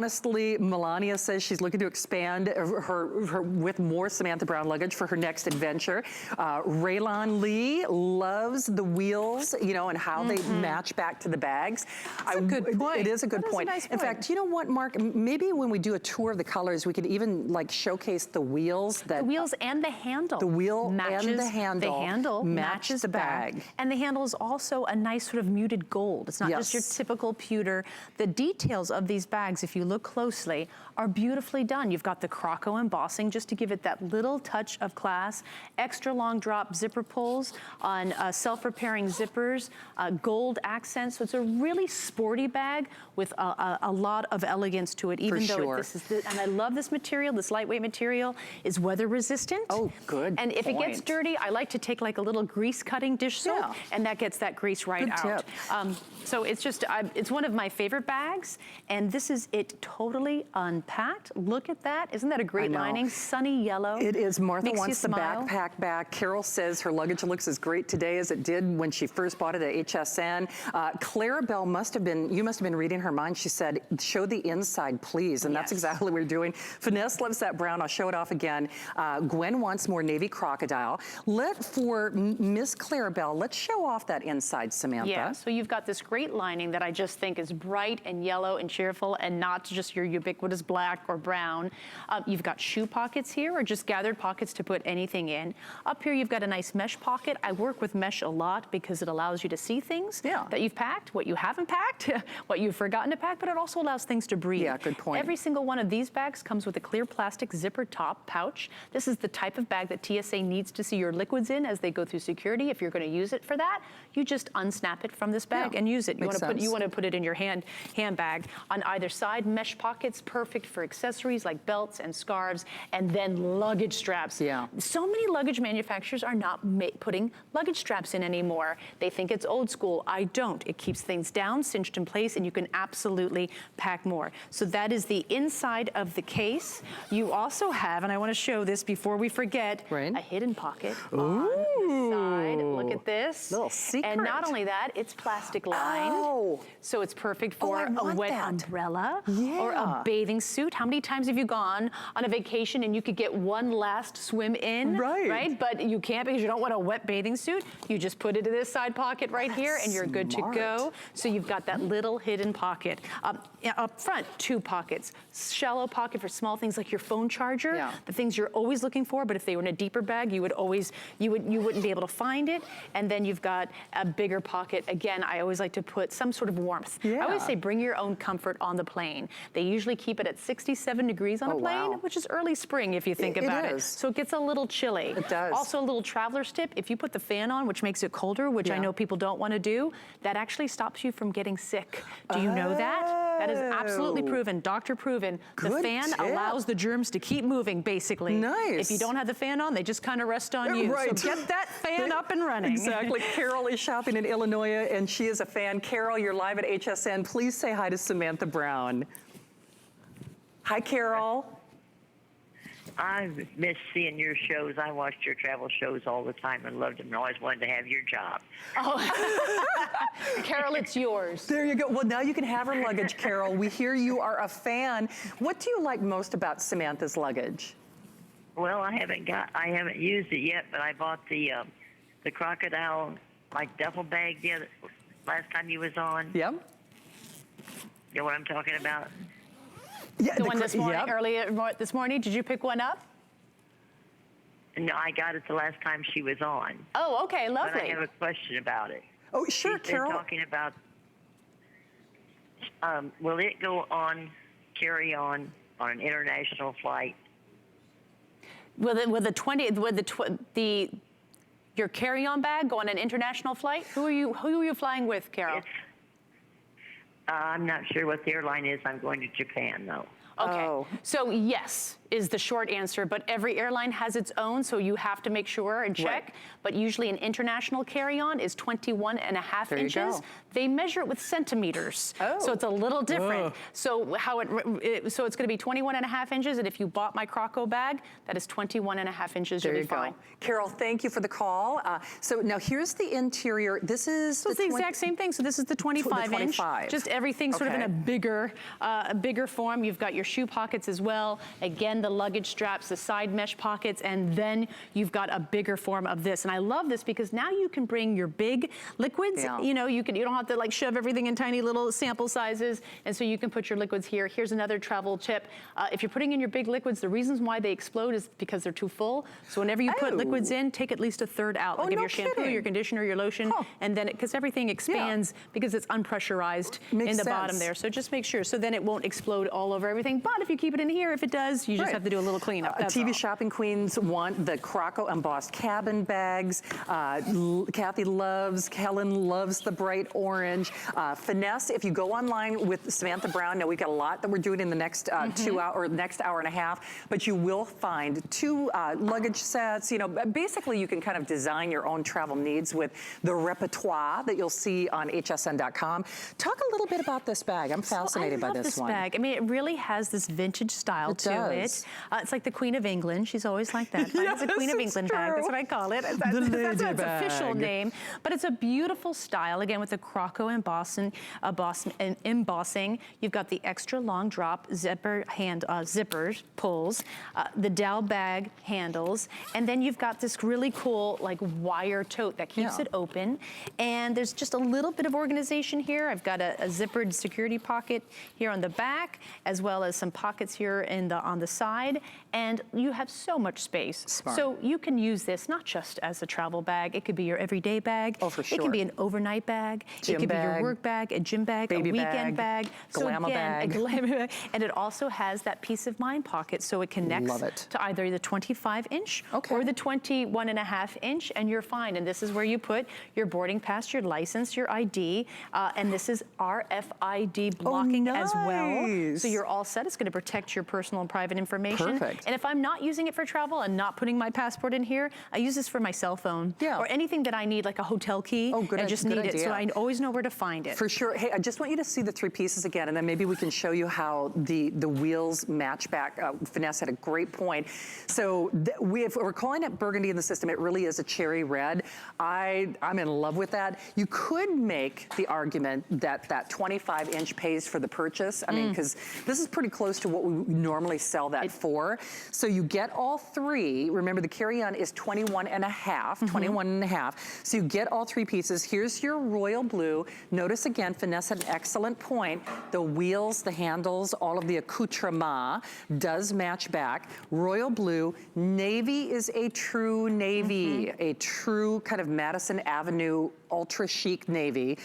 Honestly, Melania says she's looking to expand her with more Samantha Brown luggage for her next adventure. Raylon Lee loves the wheels, you know, and how they match back to the bags. That's a good point. It is a good point. Nice In fact, you know what, Mark? Maybe when we do a tour of the colors, we could even like showcase the wheels. The wheels and the handle. The wheel matches, and the handle. The handle matches the bag. And the handle is also a nice sort of muted gold. It's not just your typical pewter. The details of these bags, if you look closely, are beautifully done. You've got the croco embossing just to give it that little touch of class, extra long drop zipper pulls on self-repairing zippers, gold accents. So it's a really sporty bag with a lot of elegance to it, even though this is and I love this material. This lightweight material is weather resistant. Oh, good. And if it gets dirty, I like to take like a little grease cutting dish soap, and that gets that grease right out. So it's just, it's one of my favorite bags, and this is it totally unpacked. Look at that. Isn't that a great lining? Sunny yellow. It is. Martha Makes wants the backpack back. Carol says her luggage looks as great today as it did when she first bought it at HSN. Clarabelle you must have been reading her mind. She said, show the inside, please. And that's exactly what we're doing. Finesse loves that brown. I'll show it off again. Gwen wants more navy crocodile. For Miss Clarabelle, let's show off that inside, Samantha. Yeah, so you've got this great lining that I just think is bright and yellow and cheerful and not just your ubiquitous black or brown. You've got shoe pockets here or just gathered pockets to put anything in. Up here, you've got a nice mesh pocket. I work with mesh a lot because it allows you to see things that you've packed, what you haven't packed, what you've forgotten to pack, but it also allows things to breathe. Yeah, good point. Every single one of these bags comes with a clear plastic zipper top pouch. This is the type of bag that TSA needs to see your liquids in as they go through security. If you're going to use it for that, you just unsnap it from this bag and use it. You want to put it in your handbag. On either side, mesh pockets, perfect for accessories like belts and scarves, and then luggage straps. Yeah. So many luggage manufacturers are not putting luggage straps in anymore. They think it's old school. I don't. It keeps things down, cinched in place, and you can absolutely pack more. So that is the inside of the case. You also have, and I want to show this before we forget, a hidden pocket on the side. Look at this. Little secret. And not only that, it's plastic lined. So it's perfect for a wet umbrella or a bathing suit. How many times have you gone on a vacation and you could get one last swim in? Right? But you can't because you don't want a wet bathing suit. You just put it in this side pocket right here and you're good to go. So you've got that little hidden pocket. Up front, 2 pockets. Shallow pocket for small things like your phone charger, the things you're always looking for, but if they were in a deeper bag, you wouldn't be able to find it. And then you've got a bigger pocket. Again, I always like to put some sort of warmth. I always say bring your own comfort on the plane. They usually keep it at 67 degrees on a plane, which is early spring if you think about does. So it gets a little chilly. It does. Also a little traveler's tip, if you put the fan on, which makes it colder, which I know people don't want to do, that actually stops you from getting sick. Do you know that? That is absolutely proven, doctor proven. The fan allows the germs to keep moving, basically. Nice. If you don't have the fan on, they just kind of rest on you. Right. So get that fan up and running. Exactly. Carol is shopping in Illinois, and she is a fan. Carol, you're live at HSN. Please say hi to Samantha Brown. Hi, Carol. I miss seeing your shows. I watched your travel shows all the time and loved them and always wanted to have your job. Oh, Carol, it's yours. There you go. Well, now you can have her luggage, Carol. We hear you are a fan. What do you like most about Samantha's luggage? Well, I haven't used it yet, but I bought the crocodile duffel bag last time you was on. Yep. You know what I'm talking about? Yeah, The one this morning, earlier this morning, did you pick one up? No, I got it the last time she was on. Oh, okay, lovely. But I have a question about it. Oh, sure, Carol. They're talking about, will it go on, carry on an international flight? Your carry-on bag go on an international flight? Who are you flying with, Carol? I'm not sure what the airline is. I'm going to Japan, though. Okay, Oh. so yes is the short answer, but every airline has its own, so you have to make sure and check. Right. But usually an international carry-on is 21.5 There you inches. go. They measure it with centimeters, so it's a little different. So so it's going to be 21.5 inches, and if you bought my Croco bag, that is 21.5 inches. There You'll you be fine. go. Carol, thank you for the call. So now here's the interior. This is So it's the exact same thing. So this is the 25 inch. 25. Just everything sort of in a bigger form. You've got your shoe pockets as well. Again, the luggage straps, the side mesh pockets, and then you've got a bigger form of this. And I love this because now you can bring your big liquids. Yeah. You know, you don't have to like shove everything in tiny little sample sizes. And so you can put your liquids here. Here's another travel tip. If you're putting in your big liquids, the reasons why they explode is because they're too full. So whenever you put liquids in, take at least a third out. Like no your shampoo, kidding. your conditioner, your lotion, and then because everything expands because it's unpressurized Makes in the sense. bottom there. So just make sure. So then it won't explode all over everything. But if you keep it in here, if it does, you just have to do a little cleanup. That's TV all. shopping queens want the Croco embossed cabin bags. Kathy loves, Helen loves the bright orange. Finesse, if you go online with Samantha Brown, now we've got a lot that we're doing in the next 2 hour or next hour and a half, but you will find 2 luggage sets. You know, basically you can kind of design your own travel needs with the repertoire that you'll see on hsn.com. Talk a little bit about this bag. I'm fascinated by this one. Bag. I mean, it really has this vintage style to it. It's like the Queen of England. She's always like that. It's a Queen of England bag. That's what I call it. That's its official name. But it's a beautiful style, again, with the Croco embossing. You've got the extra long drop zippers, pulls, the dowel bag handles, and then you've got this really cool like wire tote that keeps it open. And there's just a little bit of organization here. I've got a zippered security pocket here on the back, as well as some pockets here on the side, and you have so much space. Smart. So you can use this not just as a travel bag. It could be your everyday bag. Oh, for sure. It can be an overnight bag. Gym it could bag, be your work bag, a gym bag, baby a weekend bag. glamour bag. A glamour bag. And it also has that peace of mind pocket, so it connects to either the 25 inch or the 21.5 inch, and you're fine. And this is where you put your boarding pass, your license, your ID, and this is RFID blocking as well. So you're all set. It's going to protect your personal and private information. Perfect. And if I'm not using it for travel and not putting my passport in here, I use this for my cell phone or anything that I need, like a hotel key. I just need it, so I always know where to find it. For sure. Hey, I just want you to see the 3 pieces again, and then maybe we can show you how the wheels match back. Finesse had a great point. So if we're calling it burgundy in the system, it really is a cherry red. I'm in love with that. You could make the argument that that 25 inch pays for the purchase. I mean, because this is pretty close to what we normally sell that for. So you get all 3. Remember, the carry-on is 21.5. So you get all 3 pieces. Here's your royal blue. Notice again, Finesse had an excellent point. The wheels, the handles, all of the accoutrement does match back. Royal blue. Navy is a true navy, a true kind of Madison Avenue ultra chic navy.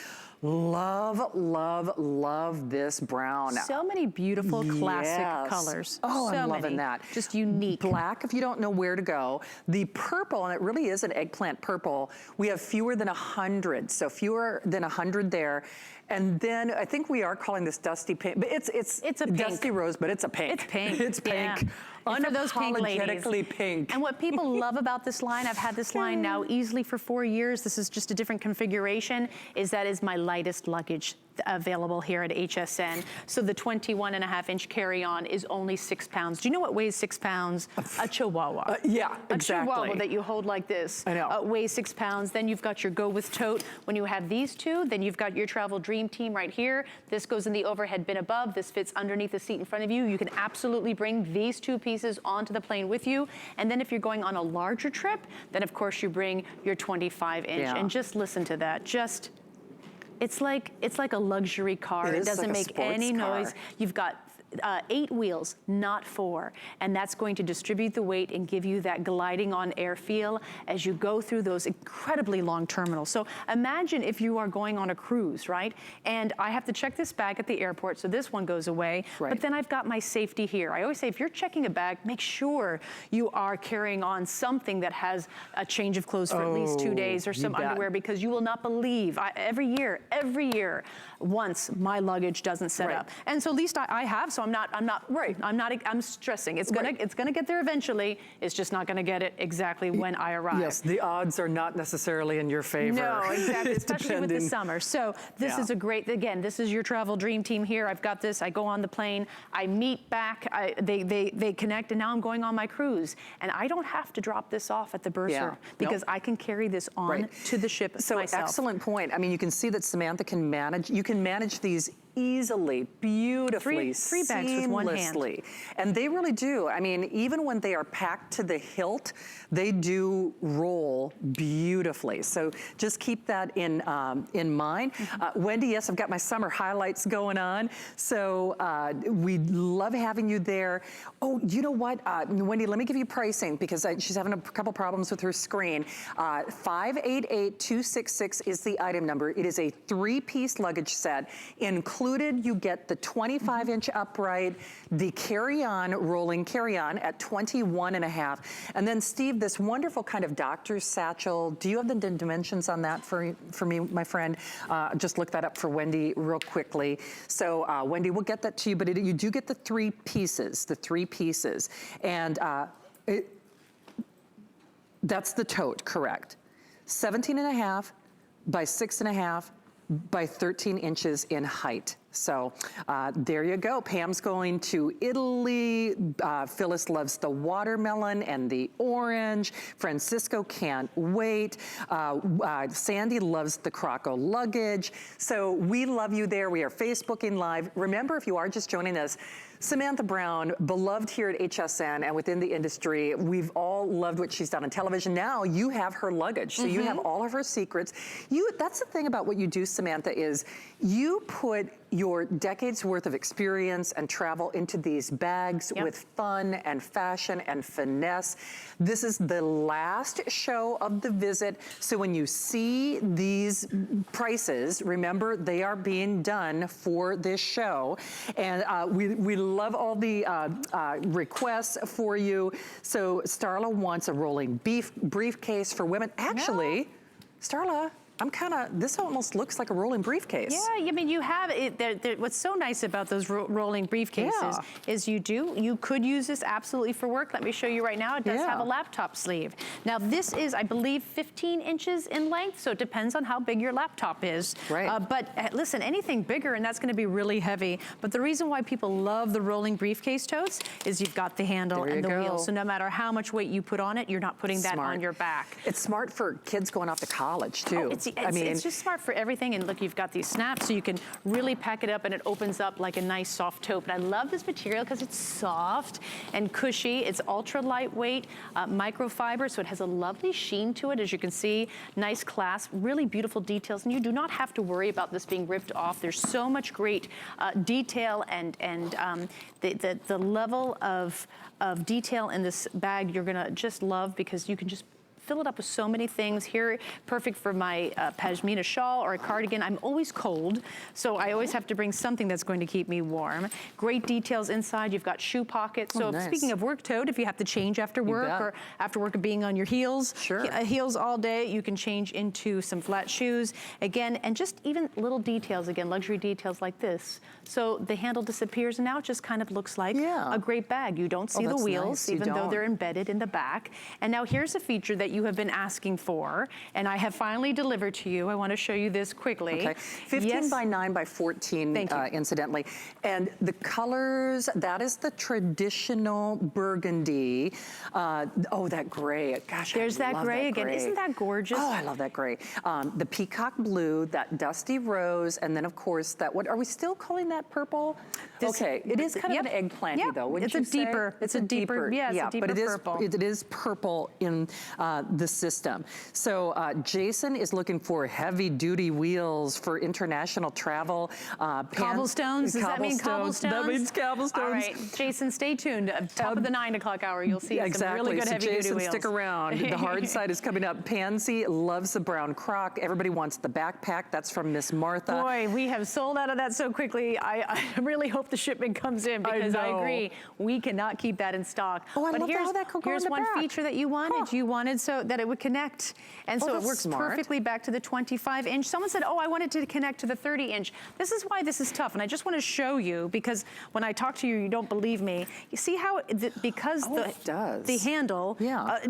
Love, love, love this brown. So many beautiful classic Yes. colors. Oh, so I'm loving many. that. Just unique. Black if you don't know where to go. The purple, and it really is an eggplant purple, we have fewer than 100, so fewer than 100 there. And then I think we are calling this dusty pink, but it's a pink. dusty rose, but it's a pink. It's pink. It's pink. Yeah. And for those pink ladies. Unapologetically pink. And what people love about this line, I've had this line now easily for 4 years. This is just a different configuration, is that is my lightest luggage available here at HSN. So the 21.5-inch carry-on is only 6 pounds. Do you know what weighs 6 pounds? A Chihuahua. Yeah, exactly. A Chihuahua that you hold like this. I know. Weighs 6 pounds. Then you've got your Go With tote. When you have these two, then you've got your Travel Dream Team right here. This goes in the overhead bin above. This fits underneath the seat in front of you. You can absolutely bring these two pieces onto the plane with you. And then if you're going on a larger trip, then of course you bring your 25-inch. Yeah. And just listen to that. It's like a luxury car. It doesn't like a make any sports car. noise. You've got 8 wheels, not 4. And that's going to distribute the weight and give you that gliding on air feel as you go through those incredibly long terminals. So imagine if you are going on a cruise, right? And I have to check this bag at the airport, so this one goes away. Right. But then I've got my safety here. I always say, if you're checking a bag, make sure you are carrying on something that has a change of clothes for at least 2 days or some bet. underwear, because you will not believe, every year, once my luggage doesn't set Right. up. And so at least I have, so I'm stressing. It's gonna get there eventually. It's just not gonna get it exactly when I arrive. Yes, the odds are not necessarily in your favor. No, exactly, It's especially with the depending. summer. So this Yeah. is a great, again, this is your Travel Dream Team here. I've got this, I go on the plane, I meet back, they connect, and now I'm going on my cruise. And I don't have to drop this off at the bursar Yeah. because Nope. I can carry this on Right. to the ship So myself. excellent point. I mean, you can see that Samantha can manage, you can manage these easily, beautifully, Three bags with one hand. seamlessly. And they really do. I mean, even when they are packed to the hilt, they do roll beautifully. So just keep that in mind. Wendy, yes, I've got my summer highlights going on. So we love having you there. Oh, you know what? Wendy, let me give you pricing because she's having a couple problems with her screen. 588266 is the item number. It is a 3-piece luggage set. Included, you get the 25-inch upright, the carry-on, rolling carry-on at 21.5. And then, Steve, this wonderful kind of doctor's satchel. Do you have the dimensions on that for me, my friend? Just look that up for Wendy real quickly. So, Wendy, we'll get that to you, but you do get the 3 pieces, And that's the tote, correct. 17.5 by 6.5 by 13 inches in height. So there you go. Pam's going to Italy. Phyllis loves the watermelon and the orange. Francisco can't wait. Sandy loves the Croco luggage. So we love you there. We are Facebooking Live. Remember, if you are just joining us, Samantha Brown, beloved here at HSN and within the industry. We've all loved what she's done on television. Now you have her luggage, so you have all of her secrets. That's the thing about what you do, Samantha, is you put your decades worth of experience and travel into these bags with fun and fashion and finesse. This is the last show of the visit. So when you see these prices, remember they are being done for this show. And we love all the requests for you. So Starla wants a rolling briefcase for women. Actually, Starla, this almost looks like a rolling briefcase. Yeah, I mean, you have it. What's so nice about those rolling briefcases is you could use this absolutely for work. Let me show you right now. It does have a laptop sleeve. Now, this is, I believe, 15 inches in length, so it depends on how big your laptop is. Right. But listen, anything bigger, and that's going to be really heavy. But the reason why people love the rolling briefcase totes is you've got the handle and the wheel. So no matter how much weight you put on it, you're not putting that on your back. It's smart for kids going off to college, too. It's just smart for everything. And look, you've got these snaps, so you can really pack it up, and it opens up like a nice soft tote. But I love this material because it's soft and cushy. It's ultra lightweight, microfiber, so it has a lovely sheen to it, as you can see. Nice clasp, really beautiful details, and you do not have to worry about this being ripped off. There's so much great detail and the level of detail in this bag you're gonna just love, because you can just fill it up with so many things. Here, perfect for my pashmina shawl or a cardigan. I'm always cold, so I always have to bring something that's going to keep me warm. Great details inside. You've got shoe pockets. So speaking of work tote, if you have to change after work or after work of being on your heels, heels all day, you can change into some flat shoes. Again, and just even little details, again, luxury details like this. So the handle disappears and now it just kind of looks like a great bag. You don't see the wheels, even though they're embedded in the back. And now here's a feature that you have been asking for, and I have finally delivered to you. I want to show you this quickly. Okay, 15 by 9 by 14, incidentally. And the colors, that is the traditional burgundy. Oh, that gray. Gosh, there's that gray again. Isn't that gorgeous? Oh, I love that gray. The peacock blue, that dusty rose, and then of course that, what are we still calling that purple? Okay, it is kind of an eggplanty though, wouldn't you say? It's a deeper, but it is purple. It is purple in the system. So Jason is looking for heavy duty wheels for international travel. Cobblestones, does that mean cobblestones? That means cobblestones. All right, Jason, stay tuned. Top of the 9 o'clock hour, you'll see some really good heavy duty wheels. Stick around. The hard side is coming up. Pansy loves the brown croc. Everybody wants the backpack. That's from Miss Martha. Boy, we have sold out of that so quickly. I really hope the shipment comes in because I agree, we cannot keep that in stock. Oh, I love how that could go in here's the one back. feature that you wanted. You wanted so that it would connect. And so it works perfectly back to the 25-inch. Someone said, oh, I wanted to connect to the 30-inch. This is why this is tough. And I just want to show you, because when I talk to you, you don't believe me. You see how, because the handle,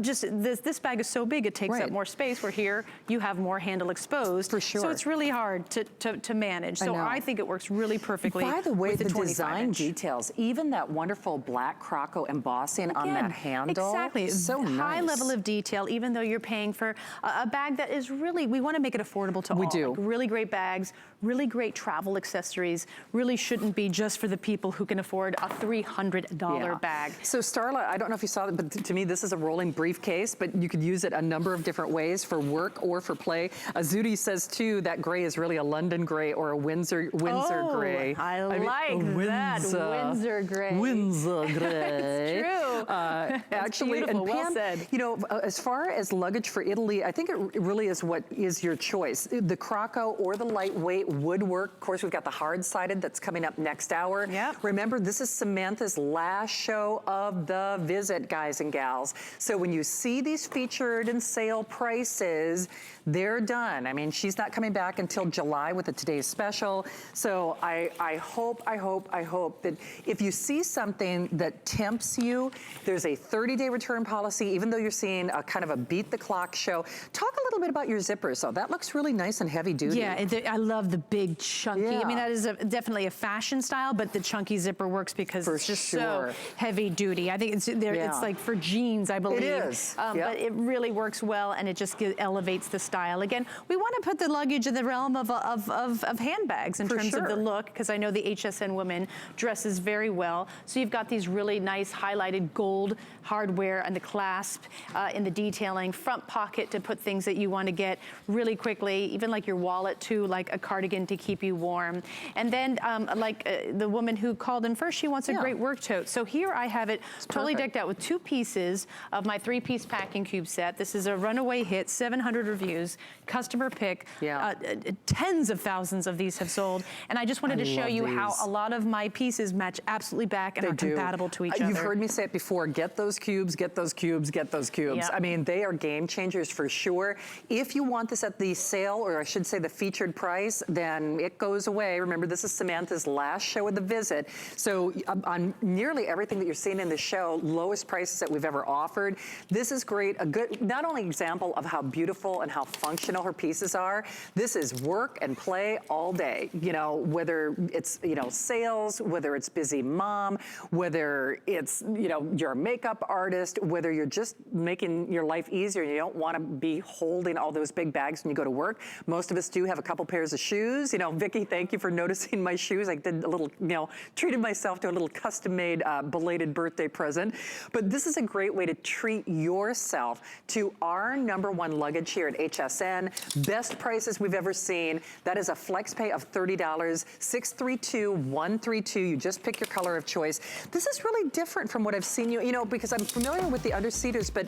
just this bag is so big, it takes up more space, where here you have more handle exposed. For sure. So it's really hard to manage. So I think it works really perfectly. By the way, with the design details, even that wonderful black croco embossing on that handle. Exactly. So nice. High level of detail, even though you're paying for a bag that is really, we want to make it affordable to all. We do. Like really great bags, really great travel accessories, really shouldn't be just for the people who can afford a $300 bag. So Starla, I don't know if you saw it, but to me this is a rolling briefcase, but you could use it a number of different ways for work or for play. Azudi says too, that gray is really a London gray or a Windsor gray. I like that, Windsor gray. Windsor gray. It's true. Actually, beautiful. and Pam, well said. You know, as far as luggage for Italy, I think it really is what is your choice. The croco or the lightweight would work. Of course, we've got the hard-sided that's coming up next hour. Yep. Remember, this is Samantha's last show of the visit, guys and gals. So when you see these featured and sale prices, they're done. I mean, she's not coming back until July with the Today's Special. So I hope that if you see something that tempts you, there's a 30-day return policy, even though you're seeing a kind of a beat the clock show. Talk a little bit about your zippers. So that looks really nice and heavy duty. Yeah, I love the big chunky. I mean, that is definitely a fashion style, but the chunky zipper works because it's just so heavy duty. I think it's like for jeans, I believe. It is. But it really works well, and it just elevates the style. Again, we want to put the luggage in the realm of handbags in terms of the look, because I know the HSN woman dresses very well. So you've got these really nice highlighted gold hardware and the clasp in the detailing, front pocket to put things that you want to get really quickly, even like your wallet too, like a cardigan to keep you warm. And then the woman who called in first, she wants a great work tote. So here I have it totally decked out with 2 pieces of my 3-piece packing cube set. This is a runaway hit, 700 reviews, customer pick. Tens of thousands of these have sold. And I just wanted to show you how a lot of my pieces match absolutely back and are compatible to each other. You've heard me say it before, get those cubes, get those cubes, get those cubes. Yep. I mean, they are game changers for sure. If you want this at the sale, or I should say the featured price, then it goes away. Remember, this is Samantha's last show of the visit. So on nearly everything that you're seeing in the show, lowest prices that we've ever offered. This is great, a good, not only example of how beautiful and how functional her pieces are, this is work and play all day. You know, whether it's, you know, sales, whether it's busy mom, whether it's, you know, you're a makeup artist, whether you're just making your life easier and you don't want to be holding all those big bags when you go to work. Most of us do have a couple pairs of shoes. You know, Vicki, thank you for noticing my shoes. I did a little, you know, treated myself to a little custom-made belated birthday present. But this is a great way to treat yourself to our #1 luggage here at HSN. Best prices we've ever seen. That is a flex pay of $30, 632-132. You just pick your color of choice. This is really different from what I've seen you know, because I'm familiar with the under-seaters, but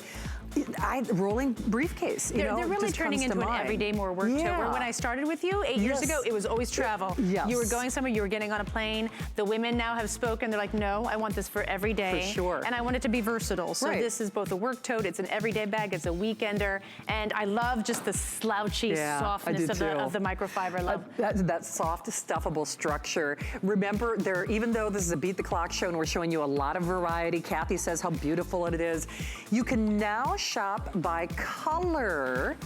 rolling briefcase. They're really turning into an everyday more work tote. Where when I started with you 8 years ago, it was always travel. Yes. You were going somewhere, you were getting on a plane. The women now have spoken. They're like, no, I want this for every day. For sure. And I want it to be versatile. So this is both a work tote, it's an everyday bag, it's a weekender. And I love just the slouchy softness of the microfiber. I love that soft, stuffable structure. Remember, even though this is a Beat the Clock show and we're showing you a lot of variety, Kathy says how beautiful it is. You can now shop by color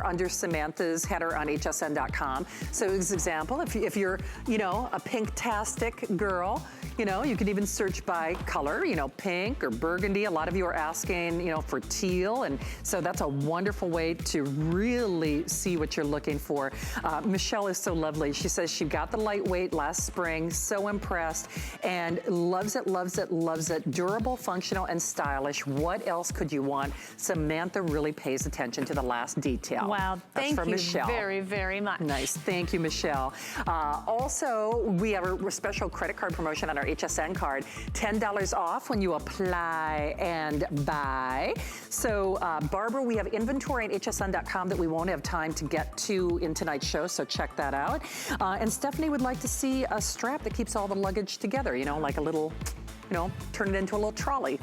under Samantha's header on hsn.com. So as an example, if you're, a pink-tastic girl, you can even search by color, pink or burgundy. A lot of you are asking, for teal. And so that's a wonderful way to really see what you're looking for. Michelle is so lovely. She says she got the lightweight last spring, so impressed, and loves it, loves it, loves it. Durable, functional, and stylish. What else could you want? Samantha really pays attention to the last detail. Wow, thank you Michelle. Very, very much. Nice, thank you, Michelle. Also, we have a special credit card promotion on our HSN card. $10 off when you apply and buy. So, Barbara, we have inventory at hsn.com that we won't have time to get to in tonight's show, so check that out. And Stephanie would like to see a strap that keeps all the luggage together, like a little, turn it into a little trolley.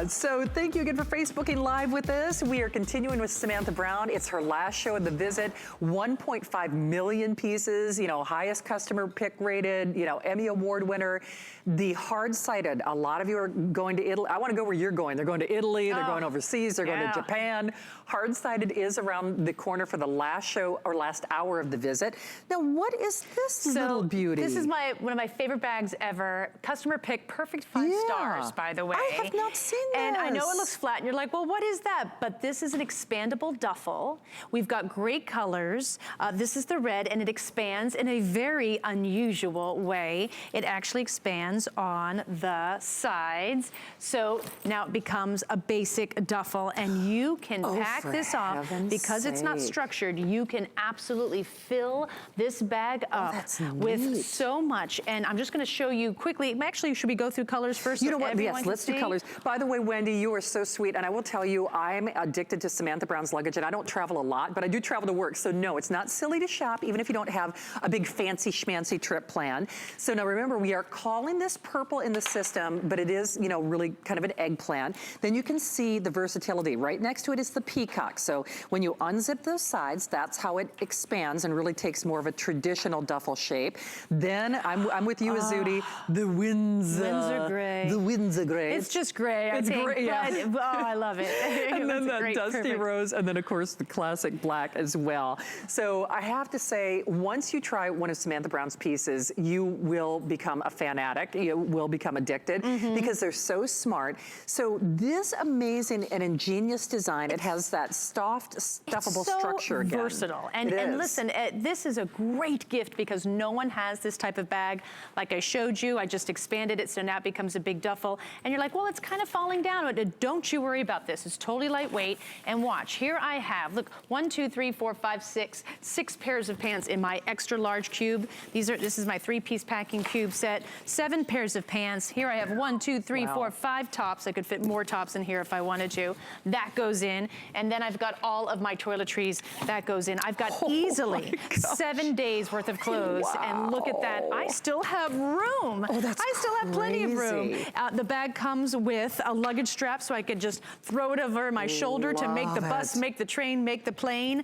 So thank you again for Facebooking Live with us. We are continuing with Samantha Brown. It's her last show of the visit. 1.5 million pieces, highest customer pick rated, Emmy Award winner. The hard-sided, a lot of you are going to Italy. I want to go where you're going. They're going to Italy, they're going overseas, they're going to Japan. Hard-sided is around the corner for the last show or last hour of the visit. Now, what is this little beauty? This is one of my favorite bags ever. Customer pick, perfect 5 stars, by the way. I have not seen this. And I know it looks flat, and you're like, well, what is that? But this is an expandable duffel. We've got great colors. This is the red, and it expands in a very unusual way. It actually expands on the sides. So now it becomes a basic duffel, and you can pack this off because it's not structured. You can absolutely fill this bag up with so much. And I'm just going to show you quickly. Actually, should we go through colors first? You know what? Yes, let's do colors. By the way, Wendy, you are so sweet. And I will tell you, I'm addicted to Samantha Brown's luggage, and I don't travel a lot, but I do travel to work. So no, it's not silly to shop, even if you don't have a big fancy schmancy trip plan. So now remember, we are calling this purple in the system, but it is, really kind of an eggplant. Then you can see the versatility. Right next to it is the peacock. So when you unzip those sides, that's how it expands and really takes more of a traditional duffel shape. Then I'm with you, Azuti, the Windsor gray. The Windsor gray. It's just gray, I think. Gray, but, I love it. And then that dusty rose, and then of course the classic black as well. So I have to say, once you try one of Samantha Brown's pieces, you will become a fanatic. You will become addicted because they're so smart. So this amazing and ingenious design, it has that soft, stuffable structure again. Versatile. And listen, this is a great gift because no one has this type of bag. Like I showed you, I just expanded it, so now it becomes a big duffel. And you're like, well, it's kind of falling down. But don't you worry about this. It's totally lightweight. And watch, here I have, look, 1, 2, 3, 4, 5, 6 pairs of pants in my extra large cube. This is my 3-piece packing cube set. 7 pairs of pants. Here I have 1, 2, 3, 4, 5 tops. I could fit more tops in here if I wanted to. That goes in. And then I've got all of my toiletries. That goes in. I've got easily 7 days worth of clothes. And look at that. I still have room. I still have plenty of room. The bag comes with a luggage strap, so I could just throw it over my shoulder to make the bus, make the train, make the plane.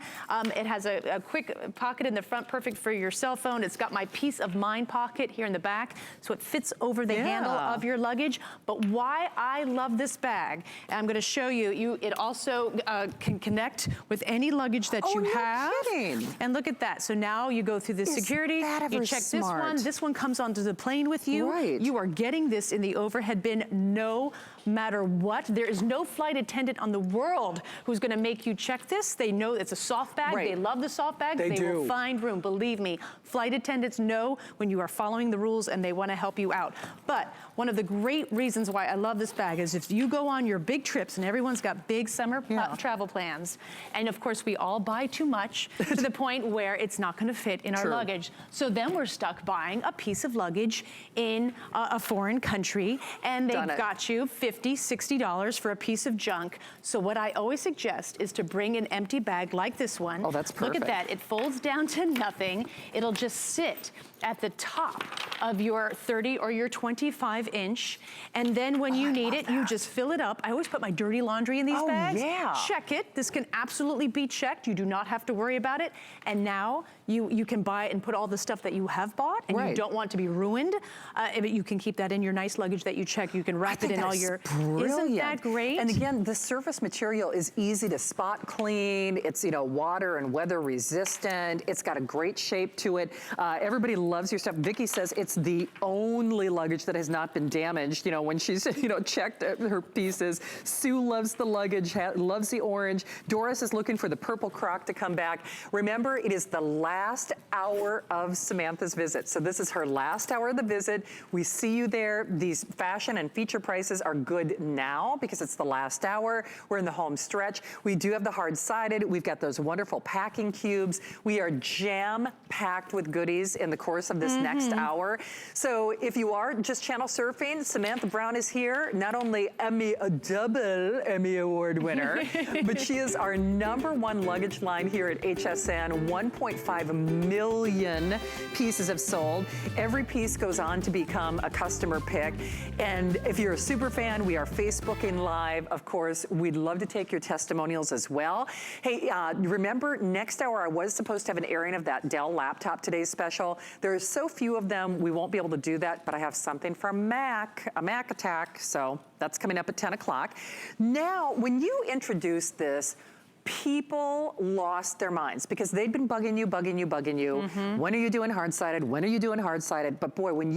It has a quick pocket in the front, perfect for your cell phone. It's got my peace of mind pocket here in the back, so it fits over the handle of your luggage. But why I love this bag, and I'm going to show you, it also can connect with any luggage that you have. Kidding. And look at that. So now you go through the security, you check this one. This one comes onto the plane with you. You are getting this in the overhead bin no matter what. There is no flight attendant on the world who's going to make you check this. They know it's a soft bag. They love the soft bags. They will find room. Believe me, flight attendants know when you are following the rules and they want to help you out. But one of the great reasons why I love this bag is if you go on your big trips, and everyone's got big summer travel plans, and of course we all buy too much to the point where it's not going to fit in our luggage. So then we're stuck buying a piece of luggage in a foreign country country, and they've got you $50, $60 for a piece of junk. So what I always suggest is to bring an empty bag like this one. Oh, that's perfect. Look at that. It folds down to nothing. It'll just sit at the top of your 30 or your 25 inch. And then when you need it, you just fill it up. I always put my dirty laundry in these bags. Yeah. Check it. This can absolutely be checked. You do not have to worry about it. And now you can buy and put all the stuff that you have bought and you don't want to be ruined. But you can keep that in your nice luggage that you check. You can wrap it in all your, isn't that great? And again, the surface material is easy to spot clean. It's, you know, water and weather resistant. It's got a great shape to it. Everybody loves your stuff. Vicki says it's the only luggage that has not been damaged, you know, when she's, you know, checked her pieces. Sue loves the luggage, loves the orange. Doris is looking for the purple croc to come back. Remember, it is the last hour of Samantha's visit. So this is her last hour of the visit. We see you there. These fashion and feature prices are good now because it's the last hour. We're in the home stretch. We do have the hard-sided. We've got those wonderful packing cubes. We are jam-packed with goodies in the course of this next hour. So if you are just channel surfing, Samantha Brown is here. Not only a double Emmy Award winner, but she is our #1 luggage line here at HSN. 1.5 million pieces have sold. Every piece goes on to become a customer pick. And if you're a super fan, we are Facebooking live. Of course, we'd love to take your testimonials as well. Hey, remember, next hour I was supposed to have an airing of that Dell laptop today's special. There are so few of them, we won't be able to do that, but I have something from Mac, a Mac attack, so that's coming up at 10 o'clock. Now, when you introduced this, people lost their minds because they'd been bugging you. When are you doing hard-sided? When are you doing hard-sided? But boy, when you